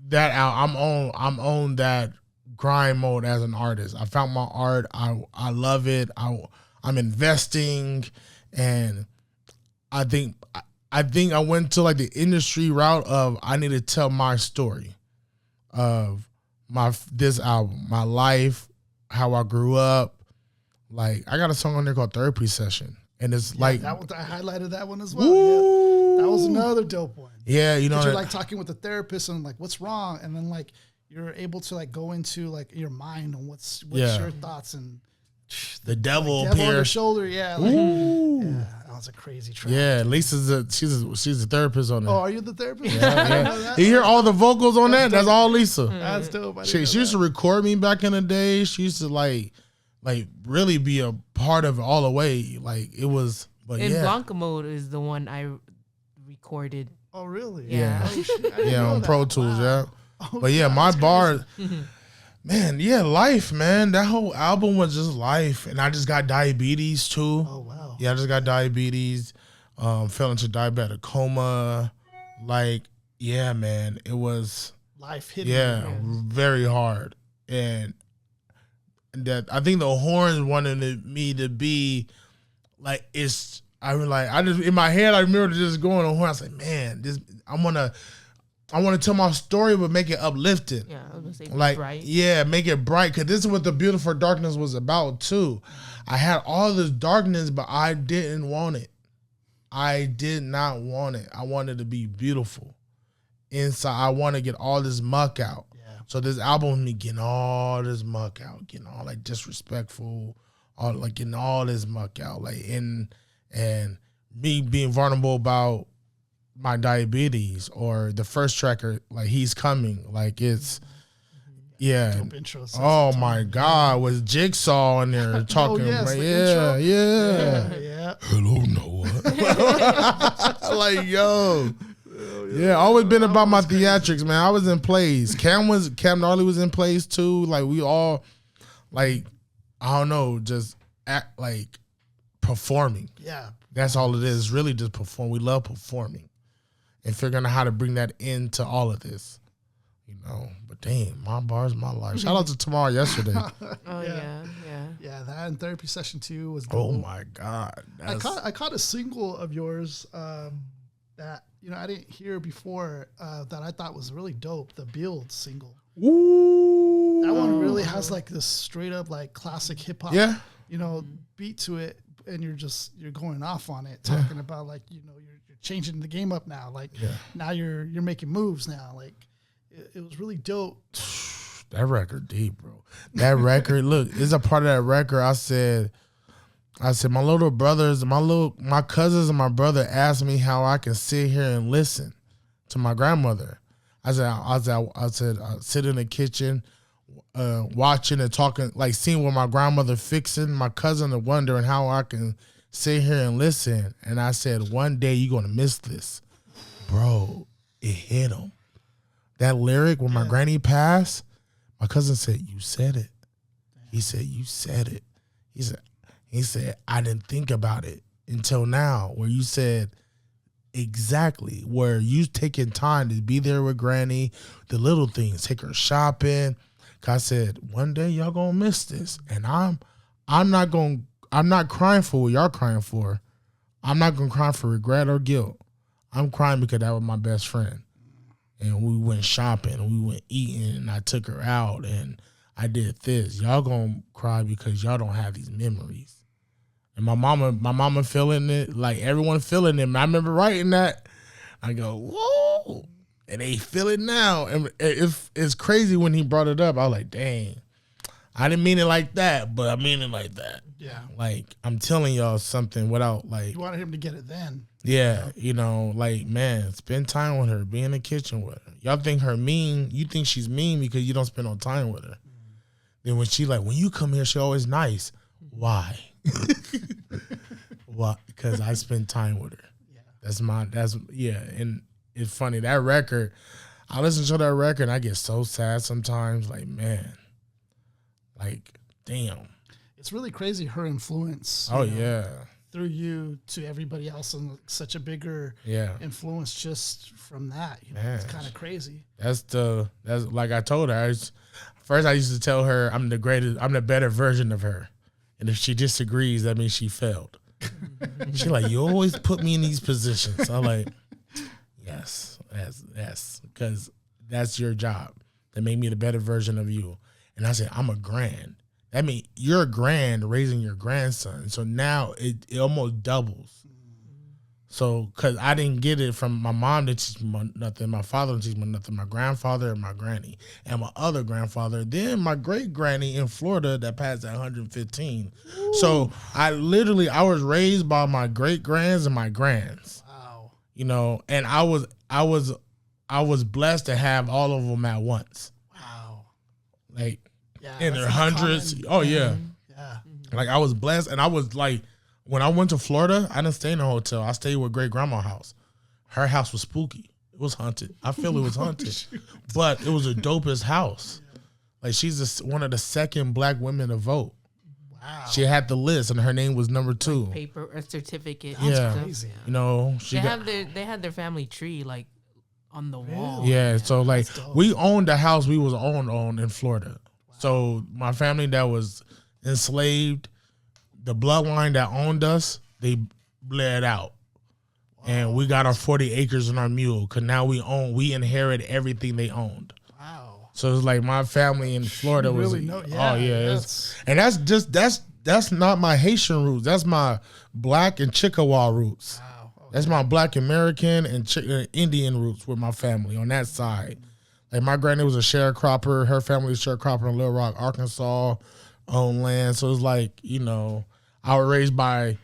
that out. I'm on that grind mode as an artist. I found my art. I love it. I'm investing, and I think I went to like the industry route of I need to tell my story of this album, my life, how I grew up. Like, I got a song on there called Therapy Session. And it's like that one, I highlighted that one as well. Yeah. That was another dope one. Yeah, you know, you're like talking with the therapist and like what's wrong, and then like you're able to like go into like your mind and what's your thoughts, and the devil like, on your shoulder. Yeah, like, yeah, that was a crazy track. Yeah, Lisa's she's a therapist on that. Oh, are you the therapist? Yeah. You hear all the vocals on that? That's all Lisa. That's dope. She used to record me back in the day. She used to like really be a part of it all the way. Like it was, but and Blanca Mode is the one I recorded. Oh really? Yeah. Yeah, on Pro Tools. Wow. Yeah. Oh, but yeah, my bars, man. Yeah, life, man. That whole album was just life, and I just got diabetes too. Oh wow. Yeah, I just got diabetes. Fell into diabetic coma. Like, yeah, man, it was life hitting. Yeah, very hard, and that I think the Horns wanted me to be like it's. I was like, I just in my head, I remember just going on Horn. I was like, man, I want to tell my story, but make it uplifting. Yeah, I was gonna say like bright. Yeah, make it bright, because this is what the Beautiful Darkness was about too. I had all this darkness, but I didn't want it. I did not want it. I wanted to be beautiful inside. I want to get all this muck out. So this album, me getting all this muck out, getting all like disrespectful, all like getting all this muck out, like and me being vulnerable about my diabetes, or the first track, like He's Coming, like it's dope intro. Oh my God, was Jigsaw in there talking? Like, yeah. Hello, Noah. Like yo. Yeah, always been about my theatrics, man. I was in plays. Cam Gnarly was in plays too. Like we all, like, I don't know, just act like performing. Yeah, that's all it is. Really, just perform. We love performing, and figuring out how to bring that into all of this. You know, but damn, my bars, my life. Shout out to Tomorrow yesterday. Yeah. That and Therapy Session 2 was dope. Oh my God, I caught a single of yours that. I didn't hear before that I thought was really dope. The Build single. Ooh. That one really has like this straight up like classic hip hop. Yeah. Beat to it, and you're going off on it, talking about like you're changing the game up now. Like now you're making moves now. Like it was really dope. That record deep, bro. That record, look, it's a part of that record. I said, my little brothers, my cousins and my brother asked me how I can sit here and listen to my grandmother. I said, I sit in the kitchen, watching and talking, like seeing what my grandmother fixing. My cousin are wondering how I can sit here and listen. And I said, one day you're gonna miss this, bro. It hit him. That lyric when my granny passed, my cousin said, "You said it." He said, "You said it." He said, I didn't think about it until now, where you said exactly, where you taking time to be there with Granny, the little things, take her shopping. Cause I said, one day y'all gonna miss this. And I'm not crying for what y'all crying for. I'm not gonna cry for regret or guilt. I'm crying because that was my best friend. And we went shopping and we went eating and I took her out and I did this. Y'all gonna cry because y'all don't have these memories. And my mama feeling it, like everyone feeling it. I remember writing that. I go, whoa. And they feel it now. And it's crazy when he brought it up. I was like, dang. I didn't mean it like that, but I mean it like that. Yeah. Like, I'm telling y'all something without like. You wanted him to get it then. Yeah. Like, man, spend time with her. Be in the kitchen with her. Y'all think her mean. You think she's mean because you don't spend no time with her. Then when she like, when you come here, she always nice. Why? Well, because I spend time with her. Yeah. And it's funny, that record, I listen to that record and I get so sad sometimes. Like, man, like, damn. It's really crazy her influence. Oh, yeah. Through you to everybody else, and such a bigger influence just from that. It's kind of crazy. That's like I told her. First, I used to tell her I'm the better version of her. And if she disagrees, that means she failed. She like, you always put me in these positions. I'm like, yes, because that's your job. that made me the better version of you. And I said, I'm a grand. That means you're a grand raising your grandson. So now it almost doubles. So, because I didn't get it from my mom didn't teach me nothing, my father didn't teach me nothing, my grandfather and my granny, and my other grandfather, then my great granny in Florida that passed at 115. Ooh. So I was raised by my great grands and my grands. Wow. You know, and I was blessed to have all of them at once. Wow. Like in their hundreds. Oh yeah. Yeah. Like I was blessed, and I was like, when I went to Florida, I didn't stay in a hotel. I stayed with great grandma's house. Her house was spooky. It was haunted. I feel it was haunted, but it was the dopest house. Like she's one of the second black women to vote. Wow. She had the list, and her name was number 2. Like paper or certificate. Yeah. Crazy. You know, they had their family tree like on the wall. Yeah. So like we owned the house we was on in Florida. Wow. So my family that was enslaved, the bloodline that owned us, they bled out. Wow. And we got our 40 acres and our mule, because now we inherit everything they owned. Wow. So it's like my family in Florida was, that's not my Haitian roots. That's my black and Chickasaw roots. Wow. Okay. That's my black American and Indian roots with my family on that side. Like my granny was a sharecropper. Her family was a sharecropper in Little Rock, Arkansas, owned land. So it's like, you know, I was raised by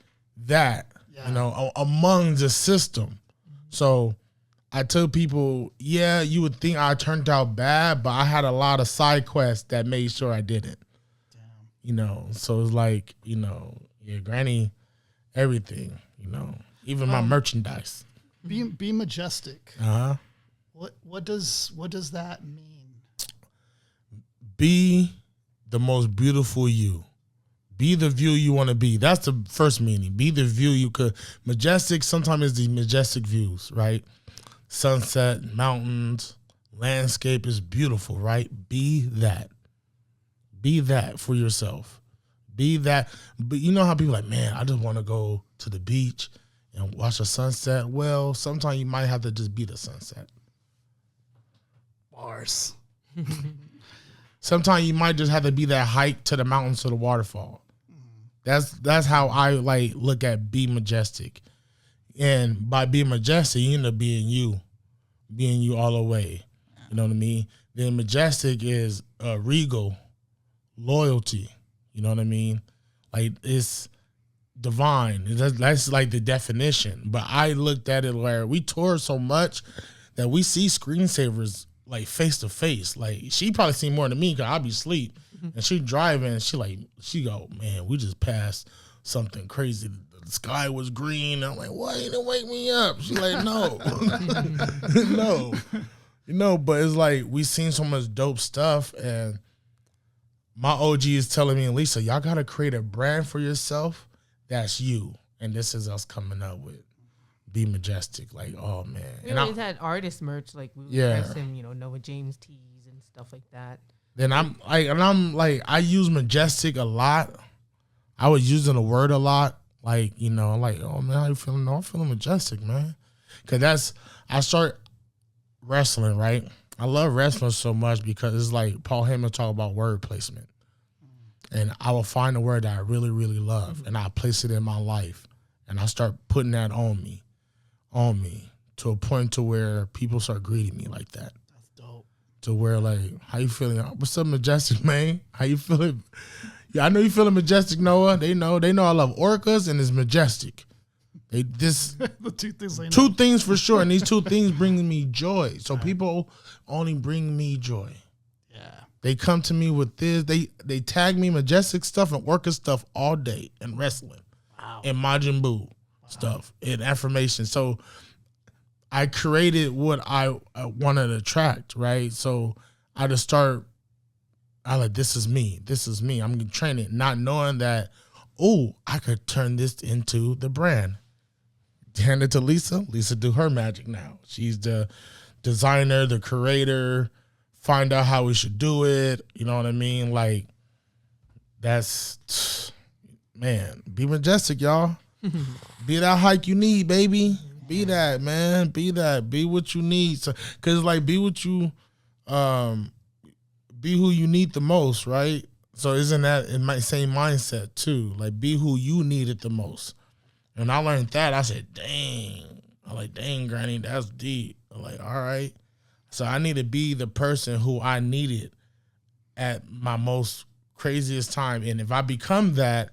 that, you know, among the system. So I tell people, yeah, you would think I turned out bad, but I had a lot of side quests that made sure I didn't. Damn. You know, so it's like, you know, yeah, granny, everything, you know, even my merchandise. Be majestic. Uh-huh. What does that mean? Be the most beautiful you. Be the view you want to be. That's the first meaning. Be the view you could. Majestic sometimes is the majestic views, right? Sunset, mountains, landscape is beautiful, right? Be that. Be that for yourself. Be that. But you know how people are like, man, I just want to go to the beach and watch a sunset. Well, sometimes you might have to just be the sunset. Bars. Sometimes you might just have to be that hike to the mountains to the waterfall. That's how I like look at be majestic. And by being majestic, you end up being you all the way. You know what I mean? Then majestic is regal, loyalty. You know what I mean? Like it's divine. That's like the definition. But I looked at it where we toured so much that we see screensavers like face to face. Like she probably seen more than me because I'll be asleep. And she driving and she go, man, we just passed something crazy. The sky was green. I'm like, why you didn't wake me up? She like, no. No. You know, but it's like we seen so much dope stuff, and my OG is telling me, Lisa, y'all gotta create a brand for yourself that's you. And this is us coming up with Be Majestic. Like, oh man. We always had artist merch, like we would dress him, you know, Noah James tees and stuff like that. Then I'm like, I use majestic a lot. I was using the word a lot. Like, you know, like, oh man, how you feeling? No, I'm feeling majestic, man. Cause I start wrestling, right? I love wrestling so much because it's like Paul Heyman talk about word placement. And I will find a word that I really, really love, and I place it in my life. And I start putting that on me to a point to where people start greeting me like that. To where like, how you feeling? What's up, majestic, man? How you feeling? Yeah, I know you feeling majestic, Noah. They know I love orcas and it's majestic. The two things for sure, and these two things bring me joy. So people only bring me joy. Yeah, they come to me with this. They tag me majestic stuff and orca stuff all day, and wrestling, and Majin Buu stuff and affirmation. So I created what I wanted to attract, right? So I just I like, this is me. I'm going to train it, not knowing that, I could turn this into the brand. Hand it to Lisa. Lisa do her magic now. She's the designer, the creator, find out how we should do it. You know what I mean? Like, that's, man, be majestic, y'all. Be that hike you need, baby. Be that, man. Be that. Be what you need. So, cause like, be what you, be who you need the most, right? So isn't that in my same mindset too? Like, be who you need it the most. And I learned that. I said, dang. I'm like, dang, Granny, that's deep. I'm like, all right. So I need to be the person who I needed at my most craziest time. And if I become that,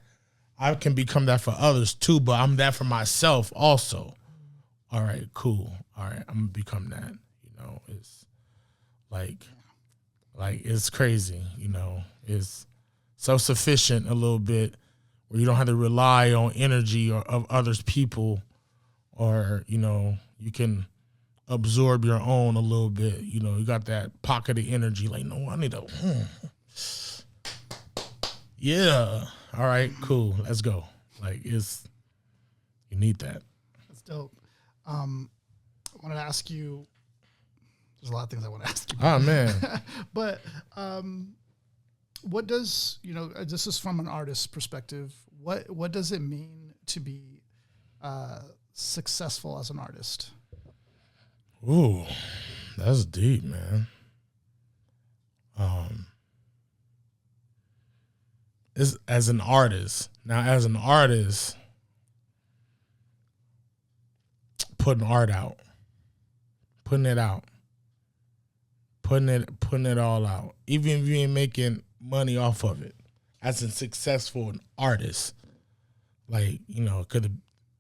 I can become that for others too, but I'm that for myself also. All right, cool. All right, I'm gonna become that. You know, it's like it's crazy, you know. It's self-sufficient a little bit where you don't have to rely on energy or of others people, or, you know, you can absorb your own a little bit. You know, you got that pocket of energy, like, no, I need to yeah. All right, cool. Let's go. Like, you need that. That's dope. I wanted to ask you, there's a lot of things I want to ask you. Oh, man. But what does, you know, this is from an artist's perspective, what does it mean to be successful as an artist? Ooh, that's deep, man. It's as an artist. Now, as an artist, putting art out, putting it out, putting it all out. Even if you ain't making money off of it, as a successful artist, like, you know, because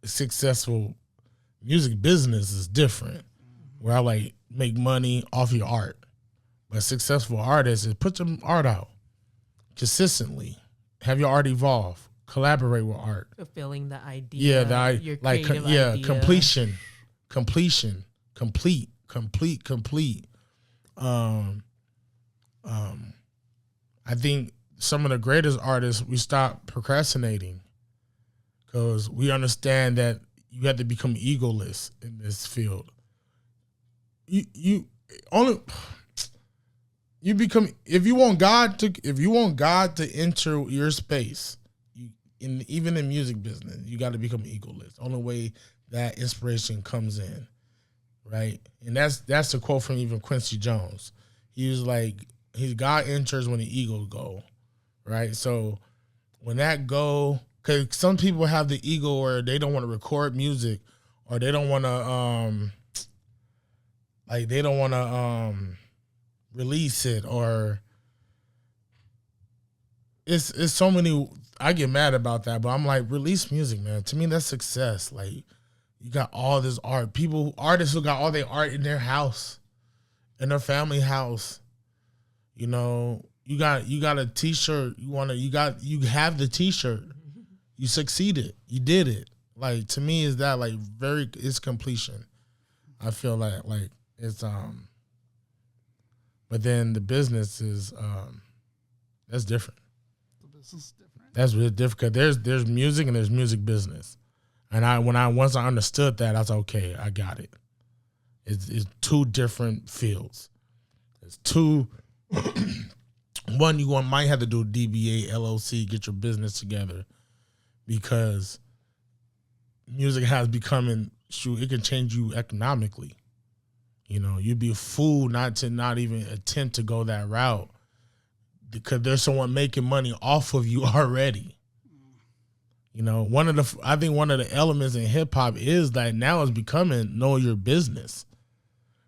a successful music business is different, where I like make money off your art. But a successful artist is put some art out consistently. Have your art evolve. Collaborate with art. Fulfilling the idea. Yeah, your creative idea. completion. Complete. I think some of the greatest artists, we stop procrastinating because we understand that you have to become egoless in this field. You become, if you want God to enter your space, even in music business, you got to become egoless. Only way that inspiration comes in, right? And that's a quote from even Quincy Jones. He was like, God enters when the ego go, right? So when that go, because some people have the ego where they don't want to record music, or they don't want to release it, or it's so many. I get mad about that, but I'm like, release music, man. To me, that's success. Like, you got all this art. Artists who got all their art in their house, in their family house. You know, you got a T-shirt. You have the T-shirt. You succeeded. You did it. Like, to me, is that like it's completion. I feel like it's but then the business is that's different. The business is different. That's really different because there's music and there's music business. And once I understood that, I was like, okay, I got it. It's two different fields. It's two. One, you might have to do a DBA, LLC, get your business together, because music has become, it can change you economically. You know, you'd be a fool not even attempt to go that route, because there's someone making money off of you already. You know, I think one of the elements in hip hop is that now it's becoming know your business.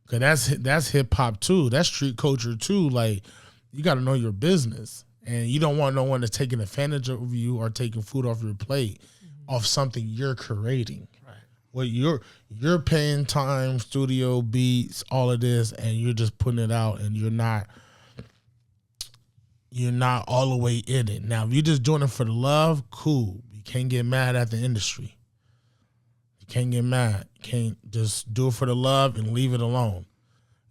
Cause that's hip hop too. That's street culture too. Like, you got to know your business, and you don't want no one that's taking advantage of you or taking food off your plate off something you're creating. Right. Well, you're paying time, studio, beats, all of this, and you're just putting it out, and you're not all the way in it. Now, if you're just doing it for the love, cool. You can't get mad at the industry. You can't get mad. You can't just do it for the love and leave it alone.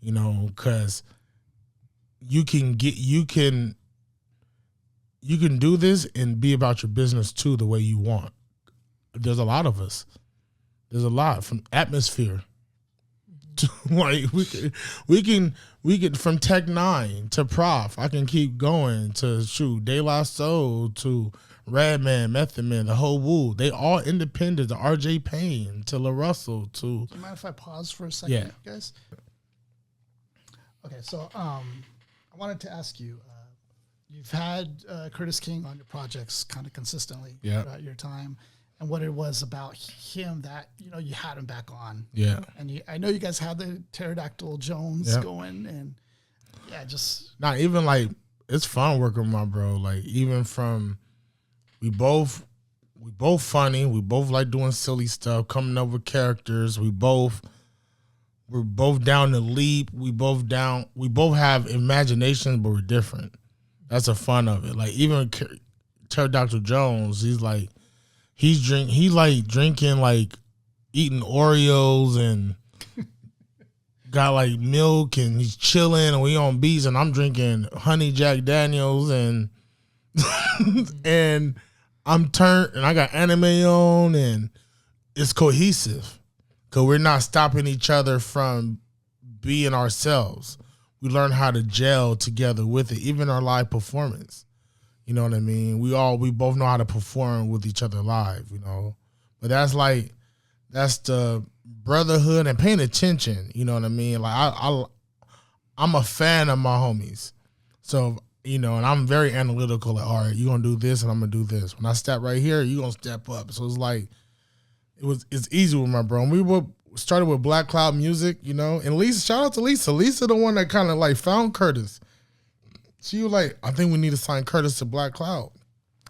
You know, because you can do this and be about your business too the way you want. There's a lot of us. There's a lot, from atmosphere to, like, we can from Tech Nine to Prof. I can keep going to De La Soul to Redman, Method Man, the whole Woo. They all independent. To RJ Payne, to La Russell, to. Do you mind if I pause for a second, guys? Okay, so I wanted to ask you, you've had Curtis King on your projects kind of consistently throughout your time, and what it was about him that, you had him back on. Yeah. And I know you guys had the Pterodactyl Jones going, and just. Not even like, it's fun working with my bro. Like, even from, we both funny. We both like doing silly stuff, coming up with characters. We're both down to leap. We both have imagination, but we're different. That's the fun of it. Like, even Pterodactyl Jones, he drinking, like, eating Oreos and got like milk, and he's chilling, and we on beats, and I'm drinking honey Jack Daniels, and and I'm turned, and I got anime on, and it's cohesive because we're not stopping each other from being ourselves. We learn how to gel together with it, even our live performance. You know what I mean? We both know how to perform with each other live, But that's the brotherhood and paying attention. You know what I mean? Like I'm a fan of my homies. So, and I'm very analytical. Like, all right, you're going to do this and I'm going to do this. When I step right here, you're going to step up. So it's like, it's easy with my bro. And we started with Black Cloud Music, and Lisa, shout out to Lisa. Lisa, the one that kind of like found Curtis. She was like, I think we need to sign Curtis to Black Cloud.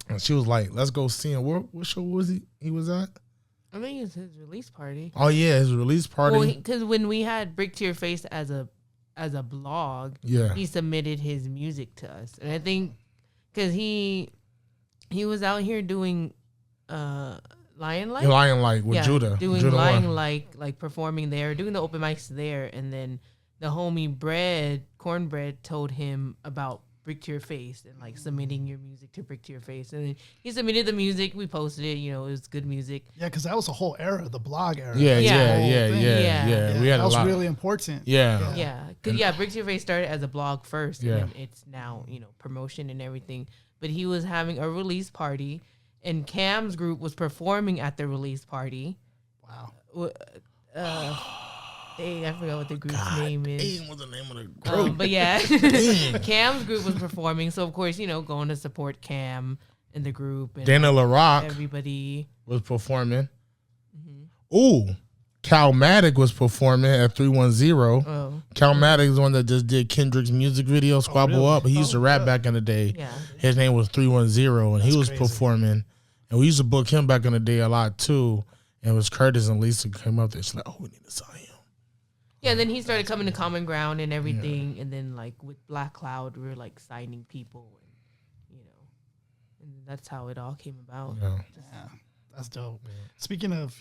And she was like, let's go see him. What show was he was at? I think it's his release party. Oh yeah, his release party. Well, because when we had Brick to Your Face as a blog, he submitted his music to us, and I think because he was out here doing Lion Like with Judah, doing Lion like performing there, doing the open mics there, and then the homie Cornbread told him about Brick to Your Face and like submitting your music to Brick to Your Face, and then he submitted the music. We posted it. It was good music. Yeah, because that was a whole era, the blog era. Yeah. We had that was really important. Yeah. Because Brick to Your Face started as a blog first, and then it's now promotion and everything. But he was having a release party, and Cam's group was performing at the release party. Wow. I forgot what the group's name is. What's the name of the group? But yeah, Cam's group was performing. So, of course, going to support Cam and the group. And Dana LaRock. Everybody was performing. Mm-hmm. Ooh, Calmatic was performing at 310. Oh. Calmatic is the one that just did Kendrick's music video, Squabble Up. He used to rap back in the day. Yeah. His name was 310, and he was crazy. Performing. And we used to book him back in the day a lot, too. And it was Curtis and Lisa came up there. She's like, we need to sign him. Yeah, and then he started coming to Common Ground and everything, and then like with Black Cloud, we were like signing people, and that's how it all came about. Yeah, that's dope. Yeah. Speaking of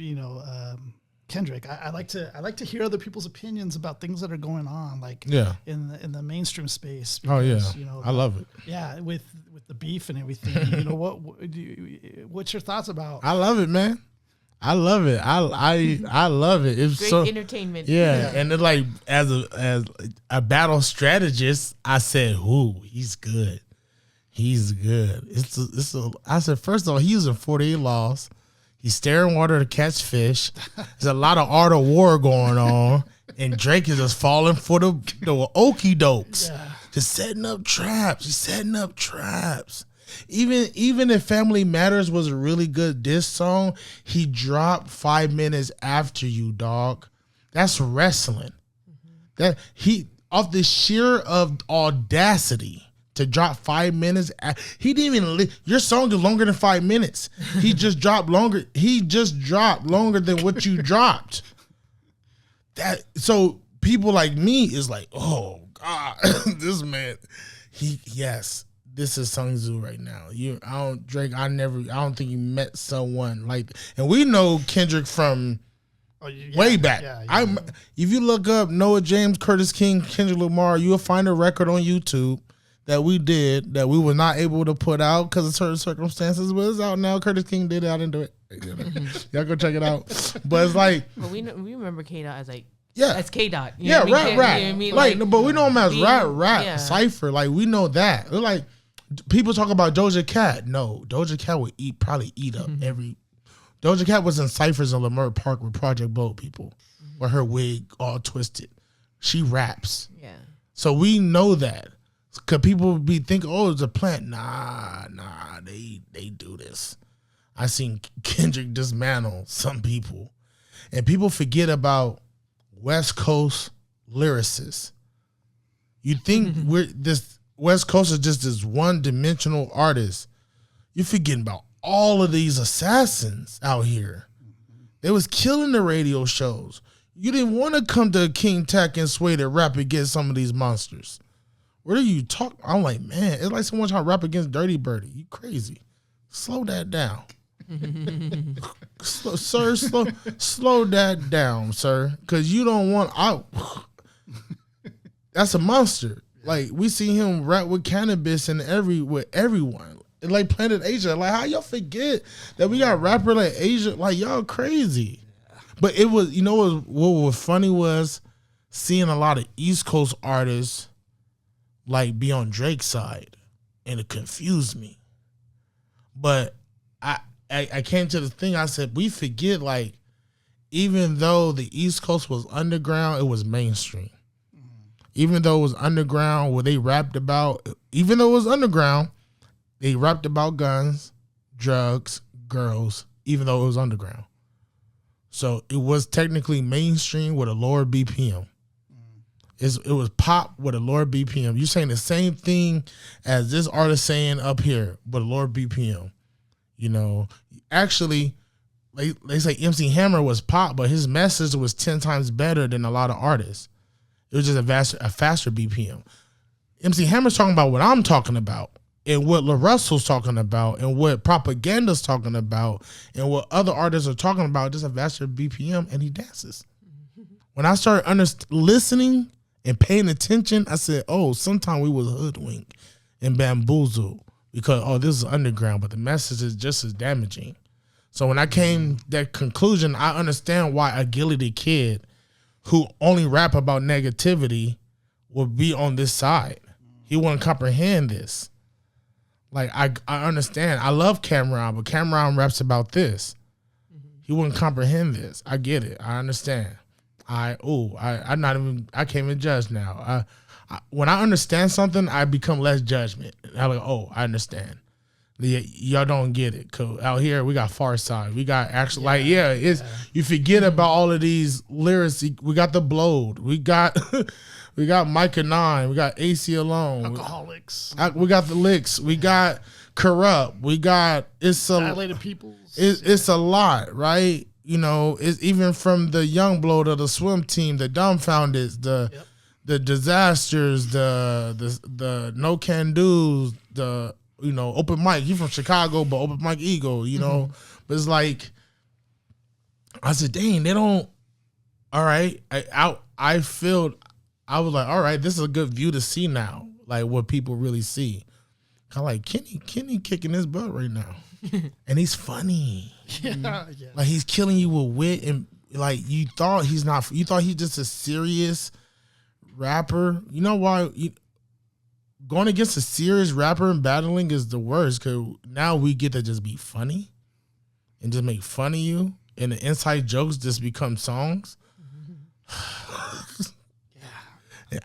Kendrick, I like to hear other people's opinions about things that are going on, like in the mainstream space. Because, I love it. Yeah, with the beef and everything. What's your thoughts about? I love it, man. I love it. I love it. It's great entertainment. Yeah, and it like as a battle strategist, I said, "Ooh, he's good. He's good." I said, first of all, he's using 48 laws. He's staring water to catch fish. There's a lot of art of war going on, and Drake is just falling for the okie dokes, just setting up traps. He's setting up traps. Even if Family Matters was a really good diss song, he dropped 5 minutes after you, dog. That's wrestling. Mm-hmm. That he off the sheer of audacity to drop 5 minutes. He didn't even. Your song is longer than 5 minutes. He just dropped longer. He just dropped longer than what you dropped. So people like me is like, oh God, this man. This is Sung Tzu right now. Drake. I don't think you met someone like. And we know Kendrick from way back. If you look up Noah James, Curtis King, Kendrick Lamar, you'll find a record on YouTube that we did that we were not able to put out because of certain circumstances. But it's out now. Curtis King did it. I didn't do it. Y'all go check it out. But it's like. But we remember K-Dot as like. Yeah, that's K-Dot. Rap. You know what I mean? Like, but we know him as rap, cipher. Like we know that. They're like. People talk about Doja Cat. No, Doja Cat would probably eat up every. Doja Cat was in ciphers in Leimert Park with Project Boat people, where her wig all twisted. She raps. Yeah. So we know that. Cause people be thinking, oh, it's a plant. Nah, they do this. I seen Kendrick dismantle some people. And people forget about West Coast lyricists. You think we're this West Coast is just this one-dimensional artist. You're forgetting about all of these assassins out here. They was killing the radio shows. You didn't want to come to King Tech and Sway to rap against some of these monsters. What are you talking? I'm like, man, it's like someone trying to rap against Dirty Birdie. You crazy. Slow that down. Slow that down, sir. Because you don't want out. That's a monster. Like, we see him rap with cannabis and with everyone. Like Planet Asia. Like, how y'all forget that we got rapper like Asia? Like, y'all crazy. But it was, what was funny was seeing a lot of East Coast artists like be on Drake's side, and it confused me. But I came to the thing, I said, we forget, like, even though the East Coast was underground, it was mainstream. Even though it was underground, where they rapped about, even though it was underground, they rapped about guns, drugs, girls, even though it was underground. So it was technically mainstream with a lower BPM. It was pop with a lower BPM. You're saying the same thing as this artist saying up here, but a lower BPM. Actually, they say MC Hammer was pop, but his message was 10 times better than a lot of artists. It was just a faster BPM. MC Hammer's talking about what I'm talking about, and what La Russell's talking about, and what Propaganda's talking about, and what other artists are talking about, just a faster BPM, and he dances. When I started listening and paying attention, I said, oh, sometime we was hoodwinked and bamboozled because, this is underground, but the message is just as damaging. So when I came to that conclusion, I understand why a Gilly Kid who only rap about negativity would be on this side. He wouldn't comprehend this. Like, I understand. I love Cameron, but Cameron raps about this. He wouldn't comprehend this. I get it. I understand. I can't even judge now. When I understand something, I become less judgment. I'm like, I understand. Y'all don't get it. Cause out here we got Far Side. We got actually you forget about all of these lyrics. We got the Blowed. We got we got Micah 9. We got AC Alone. Alcoholics. We got the Licks. We got Corrupt. We got Dilated Peoples. It's a lot, right? It's even from the Young Blood of the Swim Team, the Dumbfounded, the Disasters, the No Can Do's, the Open Mic. He from Chicago, but Open Mic Ego, But it's like, I said, dang, they don't. All right, I was like, all right, this is a good view to see now, like what people really see. I like Kenny kicking his butt right now, and he's funny. Yeah. Like, he's killing you with wit, and like you thought he's just a serious rapper. You know why? Going against a serious rapper and battling is the worst, because now we get to just be funny and just make fun of you, and the inside jokes just become songs.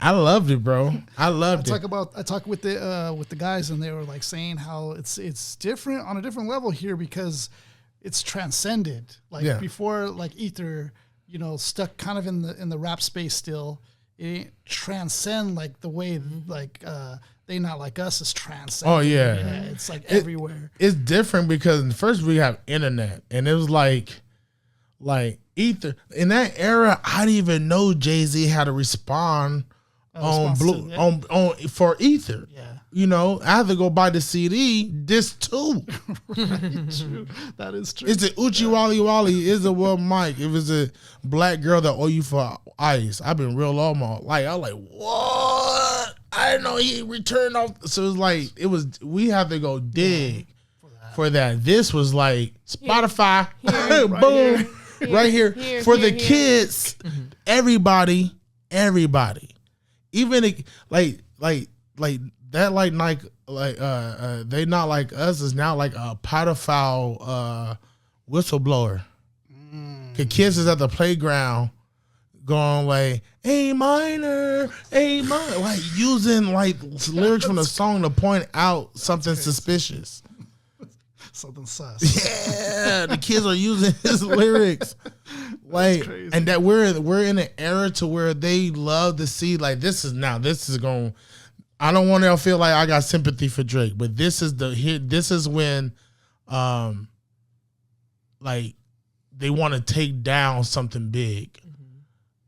I loved it, bro. I talk with the guys, and they were like saying how it's different on a different level here because it's transcended. Like before, like Ether, stuck kind of in the rap space still. It transcend like the way like They Not Like Us is transcendent. Oh yeah, it's like everywhere. It's different because first we have internet, and it was like Ether in that era. I didn't even know Jay-Z had to respond for Ether. Yeah. I had to go buy the CD. This too. Right, true. That is true. It's a Uchi Wally Wally. Is a World Mike. It was a black girl that owe you for ice. I've been real almost. Like, I was like, what? I didn't know he returned off. So we have to go dig for that. This was like Spotify. Boom. Right here. For the kids. Everybody. Even like that, like Nike, They Not Like Us is now like a pedophile whistleblower. The kids is at the playground going like A minor, like using like lyrics from the song to point out something suspicious. Something sus. Yeah, the kids are using his lyrics. Like, and that we're in an era to where they love to see like this is going. I don't want to feel like I got sympathy for Drake, but this is when, like, they want to take down something big.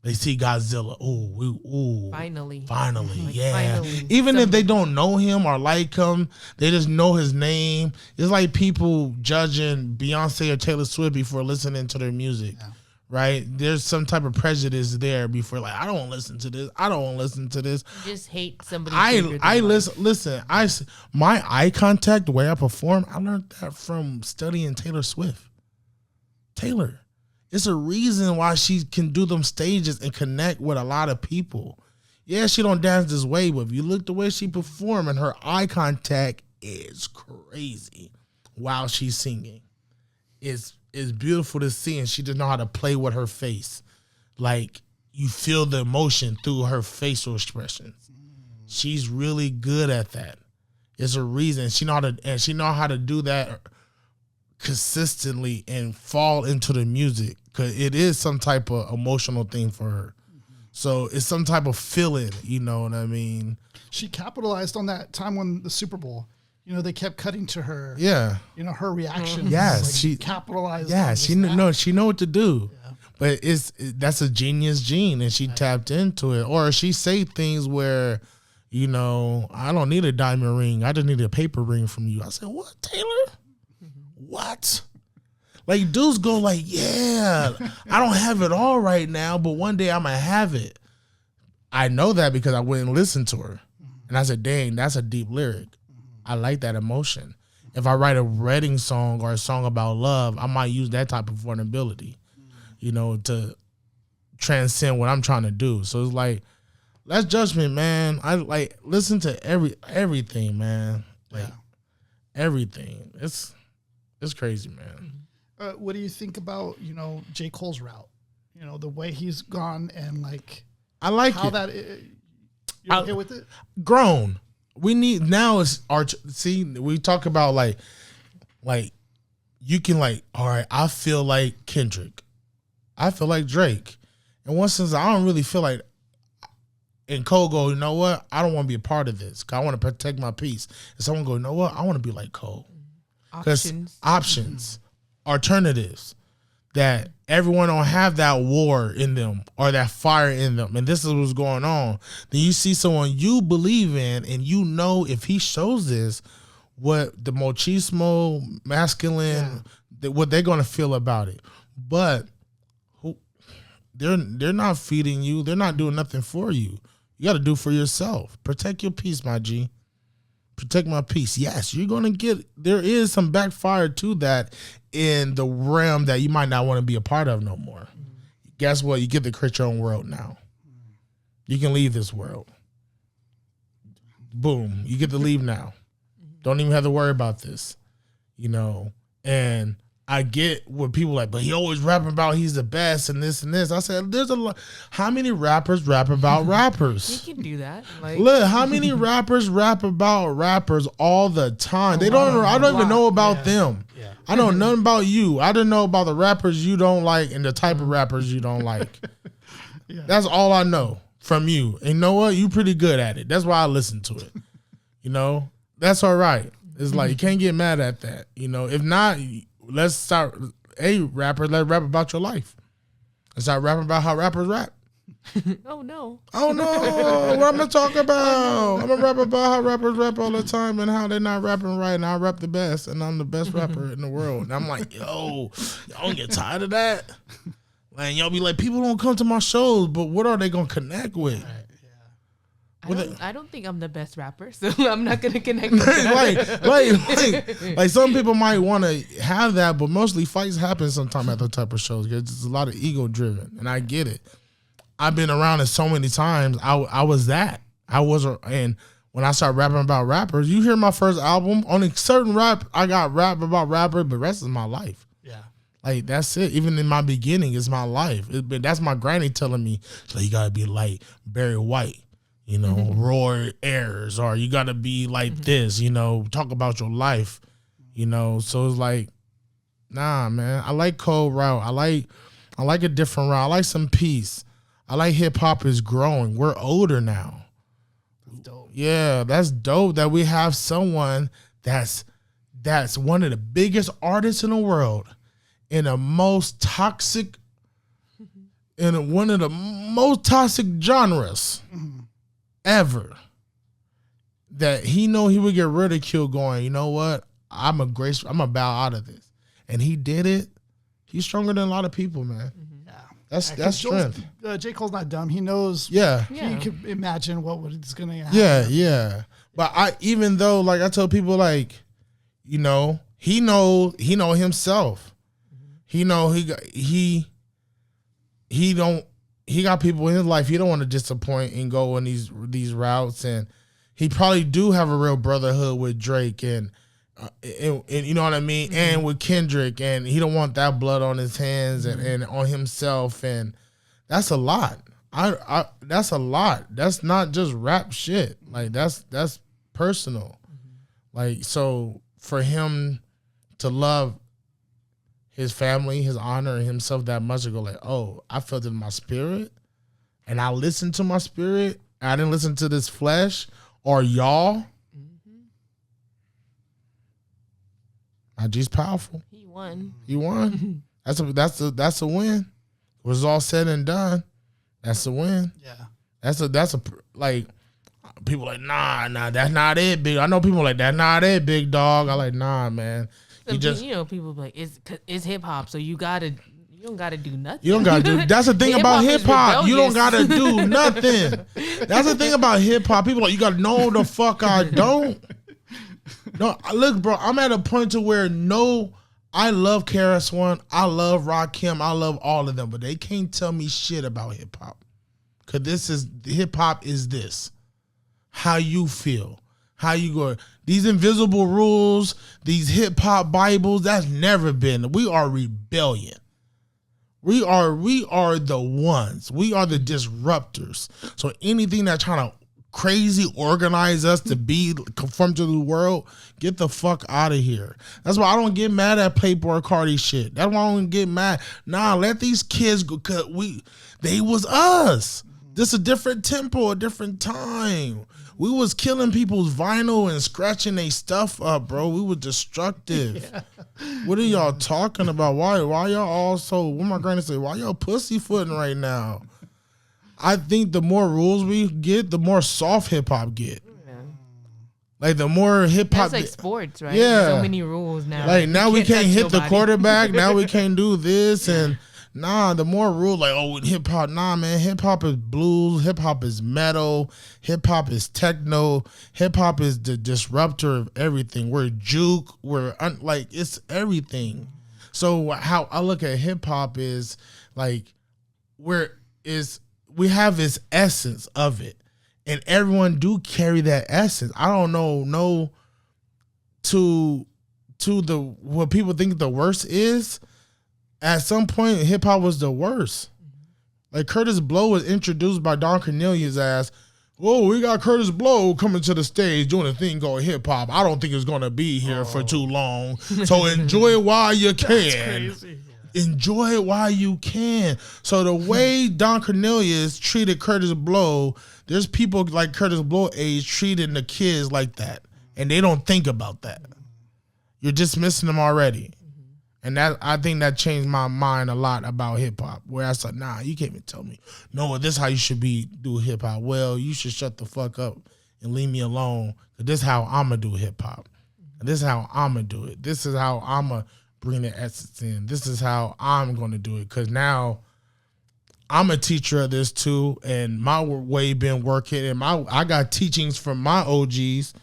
They see Godzilla. Ooh. Finally. Like, yeah. Finally. Even if they don't know him or like him, they just know his name. It's like people judging Beyonce or Taylor Swift before listening to their music, right? There's some type of prejudice there before, like, I don't want to listen to this. I don't want to listen to this. You just hate somebody. Listen. My eye contact, the way I perform, I learned that from studying Taylor Swift. Taylor. It's a reason why she can do them stages and connect with a lot of people. Yeah, she don't dance this way, but if you look the way she perform and her eye contact is crazy while she's singing. It's beautiful to see, and she does know how to play with her face. Like, you feel the emotion through her facial expressions. She's really good at that. It's a reason. She know how to do that consistently and fall into the music, because it is some type of emotional thing for her. So it's some type of feeling, you know what I mean? She capitalized on that time when the Super Bowl, they kept cutting to her. Yeah. Her reaction. Yes, like she capitalized. Yeah, on she know what to do. Yeah. But that's a genius gene, and she tapped into it. Or she say things where, I don't need a diamond ring. I just need a paper ring from you. I said, what, Taylor? What? Like, dudes go like, yeah, I don't have it all right now, but one day I'm going to have it. I know that because I went and listened to her. And I said, dang, that's a deep lyric. I like that emotion. If I write a wedding song or a song about love, I might use that type of vulnerability, to transcend what I'm trying to do. So it's like, that's judgment, man. I like listen to everything, man. Like everything. It's crazy, man. What do you think about, J. Cole's route? The way he's gone and like I like how it. that you're okay with it? Grown. We need now is art. See, we talk about like you can like, all right, I feel like Kendrick. I feel like Drake. In one sense, I don't really feel like, and Cole go, you know what? I don't want to be a part of this because I want to protect my peace. And someone go, you know what? I want to be like Cole. Options, alternatives, that everyone don't have that war in them or that fire in them, and this is what's going on. Then you see someone you believe in, and if he shows this, what the machismo, masculine, what they're gonna feel about it. But they're not feeding you. They're not doing nothing for you. You got to do for yourself. Protect your peace, my G. Protect my peace. Yes, you're going to there is some backfire to that in the realm that you might not want to be a part of no more. Guess what? You get to create your own world now. You can leave this world. Boom. You get to leave now. Don't even have to worry about this. And I get what people like, but he always rapping about he's the best and this and this. I said, there's a lot. How many rappers rap about rappers? He can do that. Like, look, how many rappers rap about rappers all the time? I don't even know about them. Yeah. I know nothing about you. I don't know about the rappers you don't like and the type of rappers you don't like. That's all I know from you. And you know what? You pretty good at it. That's why I listen to it. That's all right. It's like, you can't get mad at that. If not, let's start. Hey, rappers, let's rap about your life. Let's start rapping about how rappers rap. Oh no! What I'm gonna talk about? I'm gonna rap about how rappers rap all the time and how they're not rapping right, and I rap the best, and I'm the best rapper in the world. And I'm like, yo, y'all don't get tired of that? Like, y'all be like, people don't come to my shows, but what are they gonna connect with? I don't think I'm the best rapper, so I'm not gonna connect with that. like some people might want to have that, but mostly fights happen sometimes at those type of shows. It's a lot of ego driven, and I get it. I've been around it so many times. I was that. And when I started rapping about rappers, you hear my first album, only certain rap I got rap about rappers, but the rest is my life. Yeah. Like, that's it. Even in my beginning, it's my life. That's my granny telling me, so you got to be like Barry White, you know, Roy Ayers, or you got to be like this, you know, talk about your life, you know. So it's like, nah, man. I like cold route. I like a different route. I like some peace. I like hip hop is growing. We're older now. That's dope. Yeah, that's dope that we have someone that's one of the biggest artists in the world in the most toxic, in one of the most toxic genres ever. That he know he would get ridiculed going, you know what? I'm gonna bow out of this. And he did it. He's stronger than a lot of people, man. Yeah. That's strength. J. Cole's not dumb. He knows. Yeah. He could imagine what is going to happen. Yeah. But even though, like, I tell people, like, you know, he know himself. He know he got people in his life he don't want to disappoint and go on these routes, and he probably do have a real brotherhood with Drake and you know what I mean, and with Kendrick, and he don't want that blood on his hands and on himself, and that's a lot. That's a lot. That's not just rap shit. Like, that's personal. Like, so for him to love his family, his honor, and himself that much, to go like, oh, I felt it in my spirit, and I listened to my spirit. I didn't listen to this flesh or y'all. G's powerful. He won. That's a win. It was all said and done. That's a win. Yeah. That's a like, people like, nah, that's not it, big. I know people like, that's not it, big dog. I like, nah, man. You know, people be like, it's hip hop, so you don't gotta do nothing. You don't gotta do. That's the thing about hip hop. You don't gotta do nothing. That's the thing about hip hop. People like, you gotta know the fuck I don't. No, look, bro. I'm at a point to where I love KRS-One, I love Rakim, I love all of them, but they can't tell me shit about hip hop. Cause hip hop is this. How you feel. How you go. These invisible rules, these hip hop Bibles, that's never been. We are rebellion. We are the ones. We are the disruptors. So anything that's trying to crazy organize us to be conform to the world, get the fuck out of here. That's why I don't get mad at Playboy Cardi shit. That's why I don't get mad. Nah, let these kids go, cause they was us. This a different tempo, a different time. We was killing people's vinyl and scratching their stuff up, bro. We were destructive. Yeah. What are y'all talking about? Why y'all all so, what my granny say, why y'all pussyfooting right now? I think the more rules we get, the more soft hip hop get. Yeah. Like, the more hip hop. It's like sports, right? Yeah. So many rules now. Like, now we can't hit the quarterback. Now we can't do this. And nah, the more rules, like, oh, hip hop. Nah, man, hip hop is blues. Hip hop is metal. Hip hop is techno. Hip hop is the disruptor of everything. We're juke. Like, it's everything. So how I look at hip hop is like, we have this essence of it, and everyone do carry that essence. I don't know to the what people think the worst is. At some point, hip hop was the worst. Like, Curtis Blow was introduced by Don Cornelius as, oh, we got Curtis Blow coming to the stage doing a thing called hip hop. I don't think it's gonna be here for too long, so enjoy it while you can. That's crazy. Enjoy it while you can. So the way Don Cornelius treated Curtis Blow, there's people like Curtis Blow age treating the kids like that, and they don't think about that. You're dismissing them already. And that, I think that changed my mind a lot about hip hop, where I said, nah, you can't even tell me, no, this is how you should do hip hop. Well, you should shut the fuck up and leave me alone, because this is how I'm going to do hip hop. And this is how I'm going to do it. This is how I'm going to bring the essence in. This is how I'm going to do it, because now I'm a teacher of this too, and my way been working, and I got teachings from my OGs.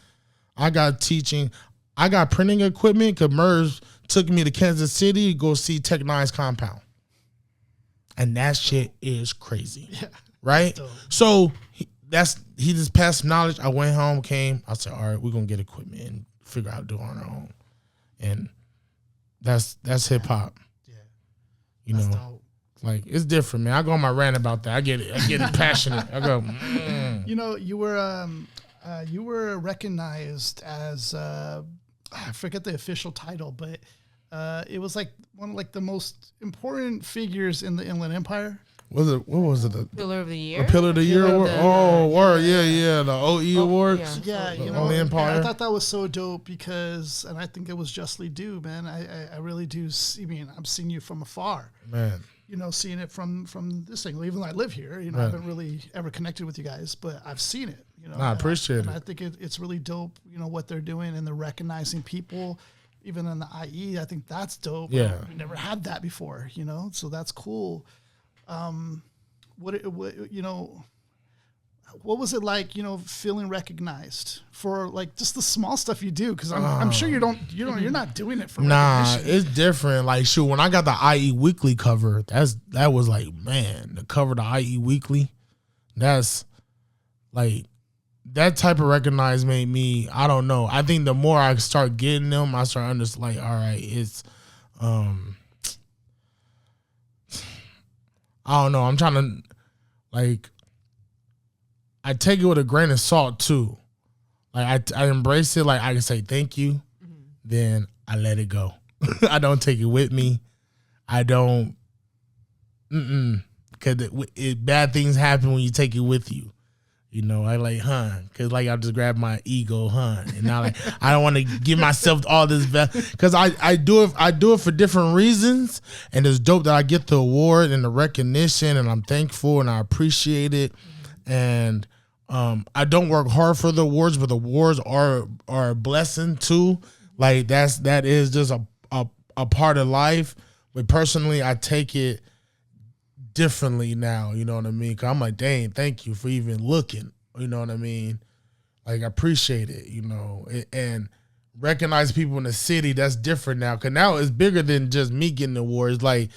I got printing equipment, because Merz took me to Kansas City to go see Tech Nine's compound. And that shit is crazy. Yeah. Right? So he just passed knowledge. I went home, I said, all right, we're going to get equipment and figure out how to do it on our own. And that's hip hop. Yeah. You know, dope. like it's different, man. I go on my rant about that. I get it passionate. I go. You know, you were recognized as I forget the official title, but it was like one of like the most important figures in the Inland Empire. What was it? The Pillar of the Year? A Pillar of the Year award? Oh, word. Yeah. The OE Awards. Yeah, you know, Only Empire. I thought that was so dope because, and I think it was justly due, man. I really do. I mean, I'm seeing you from afar. Man. You know, seeing it from this angle. Even though I live here, you know, I haven't really ever connected with you guys, but I've seen it. You know, I appreciate it. And I think it's really dope. You know what they're doing, and they're recognizing people. Even in the IE, I think that's dope. Yeah, we never had that before. You know, so that's cool. What you know, what was it like? You know, feeling recognized for like just the small stuff you do? Because I'm sure you're not doing it for recognition. It's different. Like shoot, when I got the IE Weekly cover, that was like, man, the cover of the IE Weekly, that's like that type of recognize made me. I don't know. I think the more I start getting them, I start understanding. Like, all right, it's I don't know. I'm trying to, like, I take it with a grain of salt too. Like I embrace it. Like I can say thank you, then I let it go. I don't take it with me. I don't, because bad things happen when you take it with you. You know, I like, because like I just grab my ego, and now like I don't want to give myself all this because I do it for different reasons, and it's dope that I get the award and the recognition, and I'm thankful and I appreciate it, and I don't work hard for the awards, but the awards are a blessing too. Like that is just a part of life, but personally I take it differently now, you know what I mean? Cause I'm like, dang, thank you for even looking, you know what I mean? Like, I appreciate it, you know, and recognize people in the city. That's different now, cause now it's bigger than just me getting awards. Like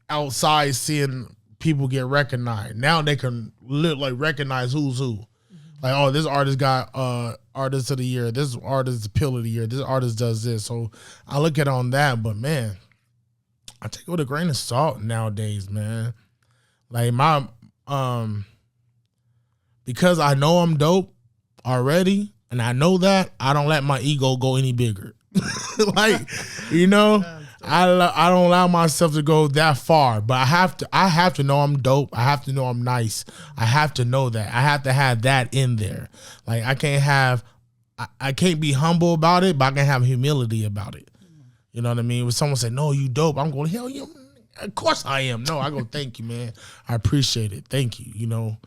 outside, seeing people get recognized. Now they can like recognize who's who. Like, oh, this artist got artist of the year. This artist is Pillar of the year. This artist does this. So I look at it on that, but man, I take it with a grain of salt nowadays, man. Like my, because I know I'm dope already, and I know that, I don't let my ego go any bigger. Like, you know, I don't allow myself to go that far, but I have to know I'm dope. I have to know I'm nice. I have to know that. I have to have that in there. Like I can't be humble about it, but I can have humility about it. You know what I mean? When someone say, "No, you dope," I'm going, "Hell yeah, of course I am." No, I go, "Thank you, man. I appreciate it. Thank you." You know,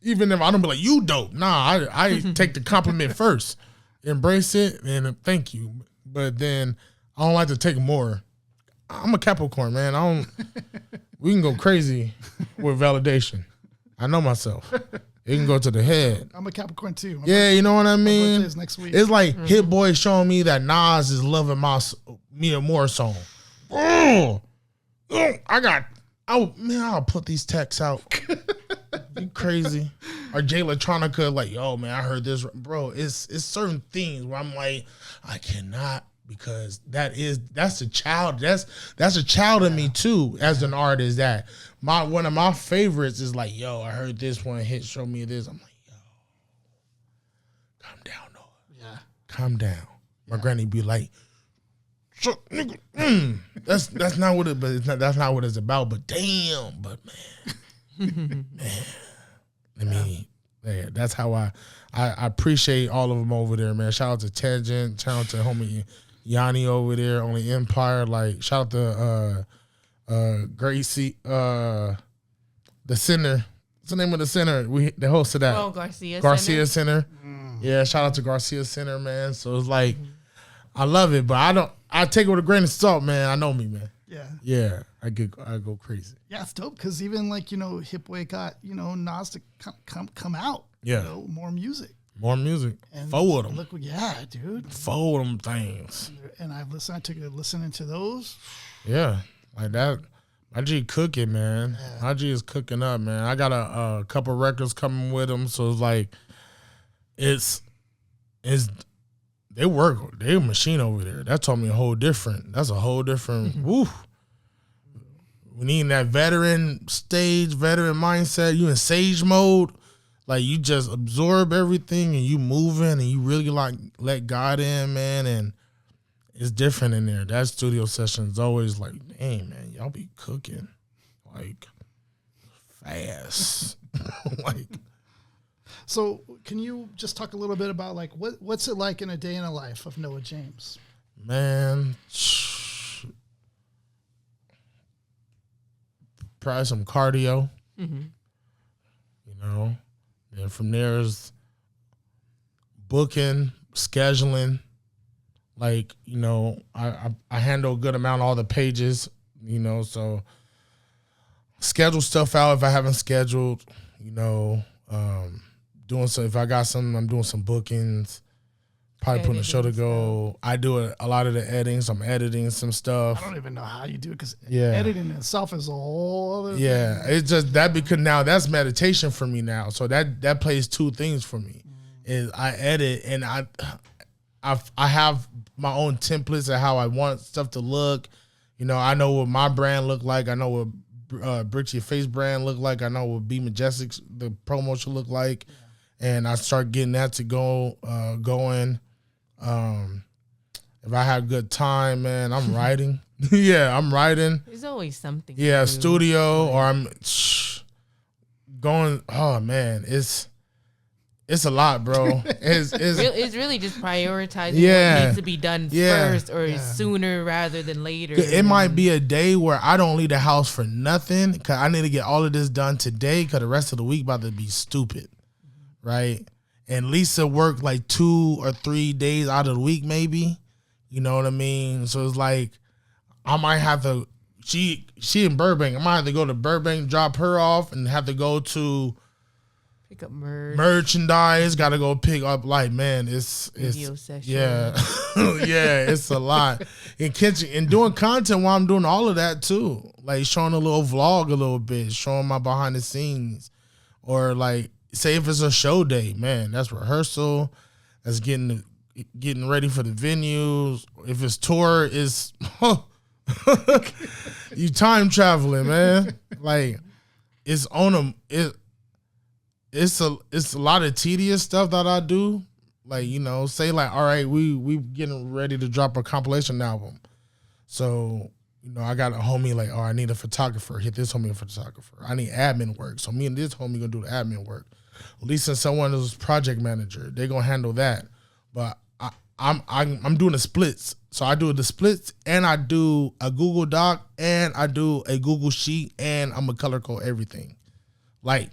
even if I don't be like, "You dope," nah, I take the compliment first, embrace it, and thank you. But then I don't like to take more. I'm a Capricorn, man. We can go crazy with validation. I know myself. It can go to the head. I'm a Capricorn too. You know what I mean? My birthday is next week. It's like Hit Boy showing me that Nas is loving me a more song. I'll put these texts out. You crazy? Or Jay Electronica, like, yo, man, I heard this, bro. It's certain things where I'm like, I cannot, because that's a child. That's a child in me too, as an artist. That one of my favorites is like, yo, I heard this one hit, show me this. I'm like, yo, calm down, Noah. Yeah, calm down. My granny be like, that's not what it, but that's not what it's about. But damn, but man, I mean, yeah, that's how I appreciate all of them over there, man. Shout out to Tangent, shout out to homie Yanni over there on the Empire. Like, shout out to Gracie, the center. What's the name of the center? The host of that. Oh, Garcia Center. Yeah, shout out to Garcia Center, man. So it's like, I love it, but I take it with a grain of salt, man. I know me, man. Yeah, I go crazy. Yeah, it's dope because even like, you know, Hip Boy got, you know, Nas to come out. Yeah, you know, more music. And forward them. Look, yeah, dude. Forward them things. And I took it listening to those. Yeah, like that. My G cooking, man. Yeah. My G is cooking up, man. I got a couple records coming with him, so it's like, they work. They a machine over there. That told me that's a whole different. Woo. We need that veteran stage, veteran mindset. You in sage mode. Like, you just absorb everything and you moving and you really like let God in, man. And it's different in there. That studio session is always like, dang, man, y'all be cooking like fast. Like, so can you just talk a little bit about like what's it like in a day in the life of Noah James? Man, probably some cardio. Mm-hmm. You know. And from there is booking, scheduling. Like, you know, I handle a good amount of all the pages, you know, so schedule stuff out if I haven't scheduled, you know, doing so if I got something, I'm doing some bookings, probably putting a show to go. I do a lot of the editing, so I'm editing some stuff. I don't even know how you do it because yeah. editing itself is a whole other yeah, thing. It's just that because now that's meditation for me now. So that plays two things for me. Is I edit and I have my own templates of how I want stuff to look. You know, I know what my brand look like. I know what Brick Your Face brand look like. I know what Be Majestic the promo should look like. Yeah. And I start getting that to go going. If I have good time, man, I'm writing. Yeah, I'm writing. There's always something. Yeah, studio or I'm going. Oh man, it's a lot, bro. It's really just prioritizing what needs to be done first or sooner rather than later. It might be a day where I don't leave the house for nothing because I need to get all of this done today because the rest of the week about to be stupid, right? And Lisa worked like 2 or 3 days out of the week, maybe. You know what I mean? So it's like I might have to. She in Burbank. I might have to go to Burbank, drop her off, and have to go to pick up merchandise. Got to go pick up. Like, man, it's video session. Yeah, yeah, it's a lot. And doing content while I'm doing all of that too, like showing a little vlog a little bit, showing my behind the scenes, or like say if it's a show day, man, that's rehearsal. That's getting ready for the venues. If it's tour, it's you time traveling, man. Like it's on it's a lot of tedious stuff that I do. Like, you know, say like, all right, we getting ready to drop a compilation album. So, you know, I got a homie like, oh, I need a photographer. Hit this homie a photographer. I need admin work. So me and this homie gonna do the admin work. Lisa and someone who's project manager, they gonna handle that. But I'm doing the splits. So I do the splits and I do a Google Doc and I do a Google Sheet and I'm a color code everything. Like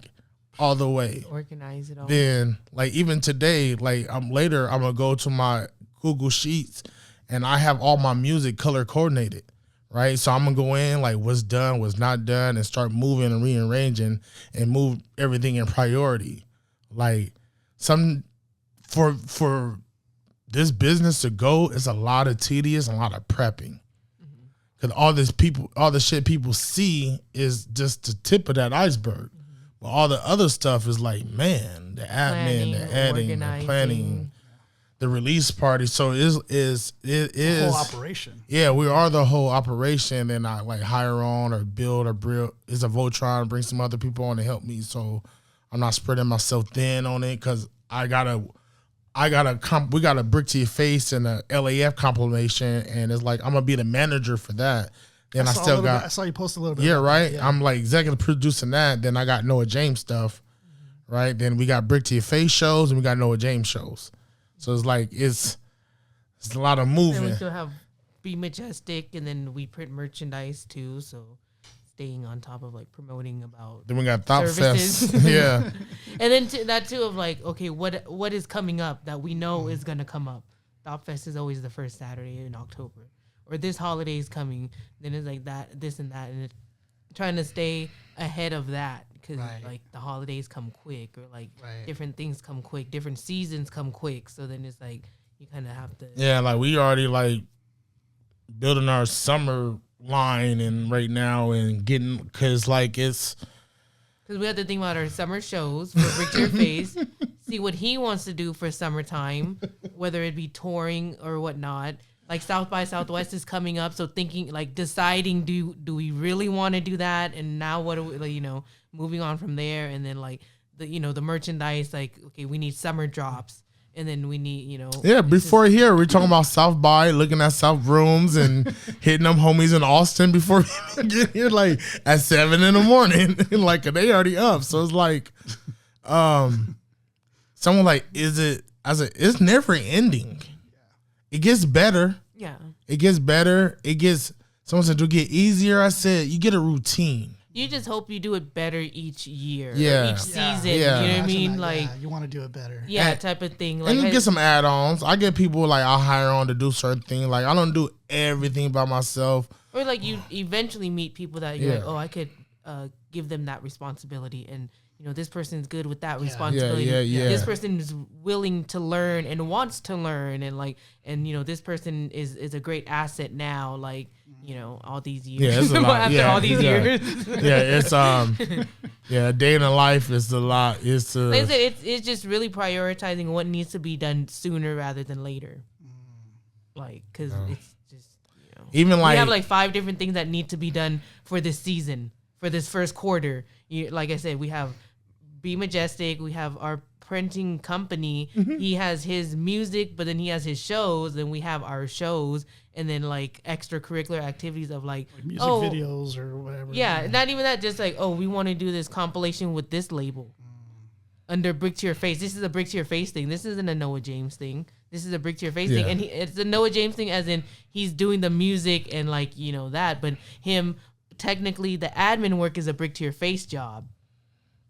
all the way. Organize it all. Then like even today, like I'm gonna go to my Google Sheets and I have all my music color coordinated. Right. So I'm gonna go in like what's done, what's not done, and start moving and rearranging and move everything in priority. Like for this business to go, it's a lot of tedious and a lot of prepping. Because all the shit people see is just the tip of that iceberg. But all the other stuff is like, man, the admin, the editing, the planning, the release party. So it is the whole operation. Yeah, we are the whole operation, and I like hire on or build or build. It's a Voltron, bring some other people on to help me, so I'm not spreading myself thin on it because we got a Brick to Your Face and a LAF compilation, and it's like I'm gonna be the manager for that. Then I saw you post a little bit. Yeah, right. Yeah. I'm like executive producing that. Then I got Noah James stuff, right? Then we got Brick to Your Face shows and we got Noah James shows. So it's like it's a lot of moving. And we still have Be Majestic, and then we print merchandise too. So staying on top of like promoting about. Then we got Thought Fest. Yeah. And then that too of like, okay, what is coming up that we know is gonna come up. Thought Fest is always the first Saturday in October, or this holiday is coming. Then it's like that, this and that, and it's trying to stay ahead of that because like the holidays come quick, or like different things come quick, different seasons come quick. So then it's like you kind of have to. Yeah, like we already like building our summer line and right now and getting because like it's because we have to think about our summer shows for Brick Your Face, see what he wants to do for summertime, whether it be touring or whatnot. like South by Southwest is coming up. So thinking, like deciding, do we really want to do that? And now what are we, like, you know, moving on from there. And then like the merchandise, like, okay, we need summer drops. And then we need, you know. Yeah, before here, we're talking about South by, looking at South rooms and hitting them homies in Austin before we get here, like at 7 a.m. Like, they already up. So it's like, someone like, it's never ending. It gets better. Yeah. It gets better. Someone said, it'll get easier. I said, you get a routine. You just hope you do it better each year, yeah, each season. Yeah. You know what I mean? That, like you want to do it better, type of thing. Like, and you get some add-ons. I get people like I'll hire on to do certain things. Like I don't do everything by myself. Or like you eventually meet people that you're like, oh, I could give them that responsibility, and you know this person's good with that responsibility. Yeah. This person is willing to learn and wants to learn, and you know this person is a great asset now. Like. You know, all these years. Yeah, it's a lot. After all these years. It's a day in the life is a lot. It's like I said, it's just really prioritizing what needs to be done sooner rather than later. Like, because it's just, you know, even like we have like 5 different things that need to be done for this season, for this first quarter. Like I said, we have Be Majestic, we have our printing company. He has his music, but then he has his shows. Then we have our shows. And then like extracurricular activities of like music videos or whatever. Yeah, not even that. Just like, we want to do this compilation with this label under Brick to Your Face. This is a Brick to Your Face thing. This isn't a Noah James thing. This is a Brick to Your Face thing. And it's a Noah James thing as in he's doing the music and like, you know, that. But him, technically, the admin work is a Brick to Your Face job.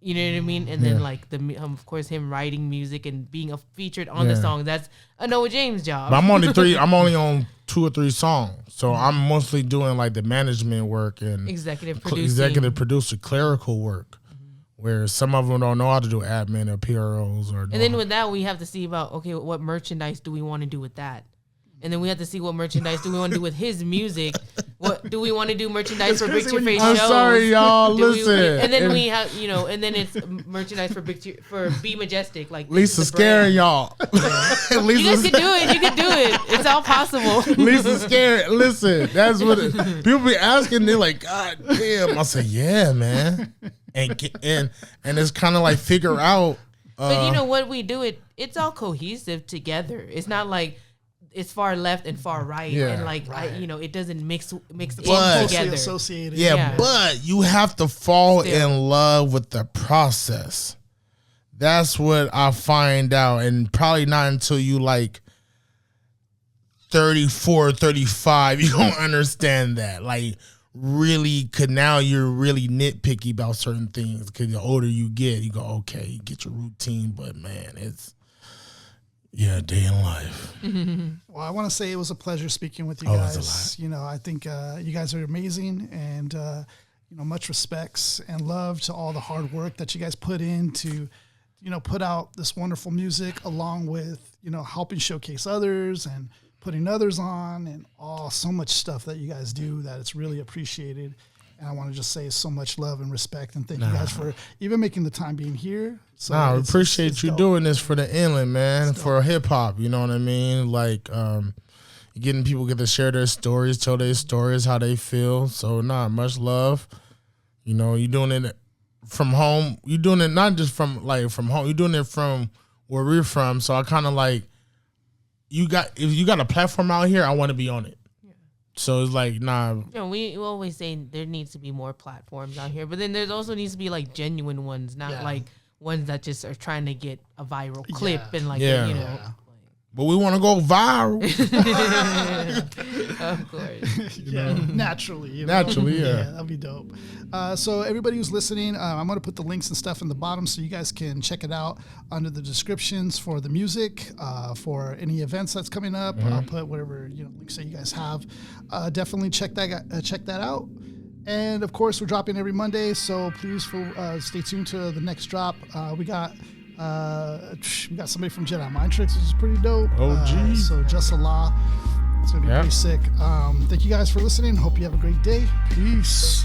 You know what I mean? And then like of course him writing music and being featured on the song. That's a Noah James job. But I'm only on 2 or 3 songs, so I'm mostly doing like the management work and executive producer, clerical work. Where some of them don't know how to do admin or PROs or. And then with that, we have to see about what merchandise do we want to do with that. And then we have to see what merchandise do we want to do with his music. What do we want to do merchandise for Brick to Your Face shows? I'm sorry, y'all. Listen. And then we have, and then it's merchandise for Be Majestic. Like Lisa's scaring y'all. You guys can do it. You can do it. It's all possible. Lisa's scared. Listen, that's what people be asking. They're like, God damn. I say, yeah, man. And it's kind of like figure out. But you know what we do? It's all cohesive together. It's not like. It's far left and far right, and like it doesn't mix in together. Associated. But you have to fall in love with the process. That's what I find out, and probably not until you like 34, 35, you don't understand that. Like really, cause now you're really nitpicky about certain things. Cause the older you get, you go, okay, you get your routine, but man, it's. Yeah, day in life. Well, I want to say it was a pleasure speaking with you guys. You know, I think you guys are amazing, and much respects and love to all the hard work that you guys put in to, put out this wonderful music, along with helping showcase others and putting others on, and so much stuff that you guys do that it's really appreciated. And I want to just say so much love and respect, and thank you guys for even making the time being here. So I appreciate you doing this for the inland, man, for hip hop. You know what I mean? Like, getting people get to share their stories, tell their stories, how they feel. So, much love. You're doing it from home. You're doing it not just from home. You're doing it from where we're from. So I kind of like, if you got a platform out here, I want to be on it. So it's like, we always say there needs to be more platforms out here, but then there also needs to be like genuine ones, not like ones that just are trying to get a viral clip and But we want to go viral. Of course. Naturally. Naturally, yeah. That'd be dope. So everybody who's listening, I'm going to put the links and stuff in the bottom so you guys can check it out under the descriptions for the music, for any events that's coming up. I'll put whatever links that you guys have. Definitely check that out. And of course, we're dropping every Monday, so please stay tuned to the next drop. We got somebody from Jedi Mind Tricks, which is pretty dope. So Just Allah. It's gonna be pretty sick. Thank you guys for listening. Hope you have a great day. Peace.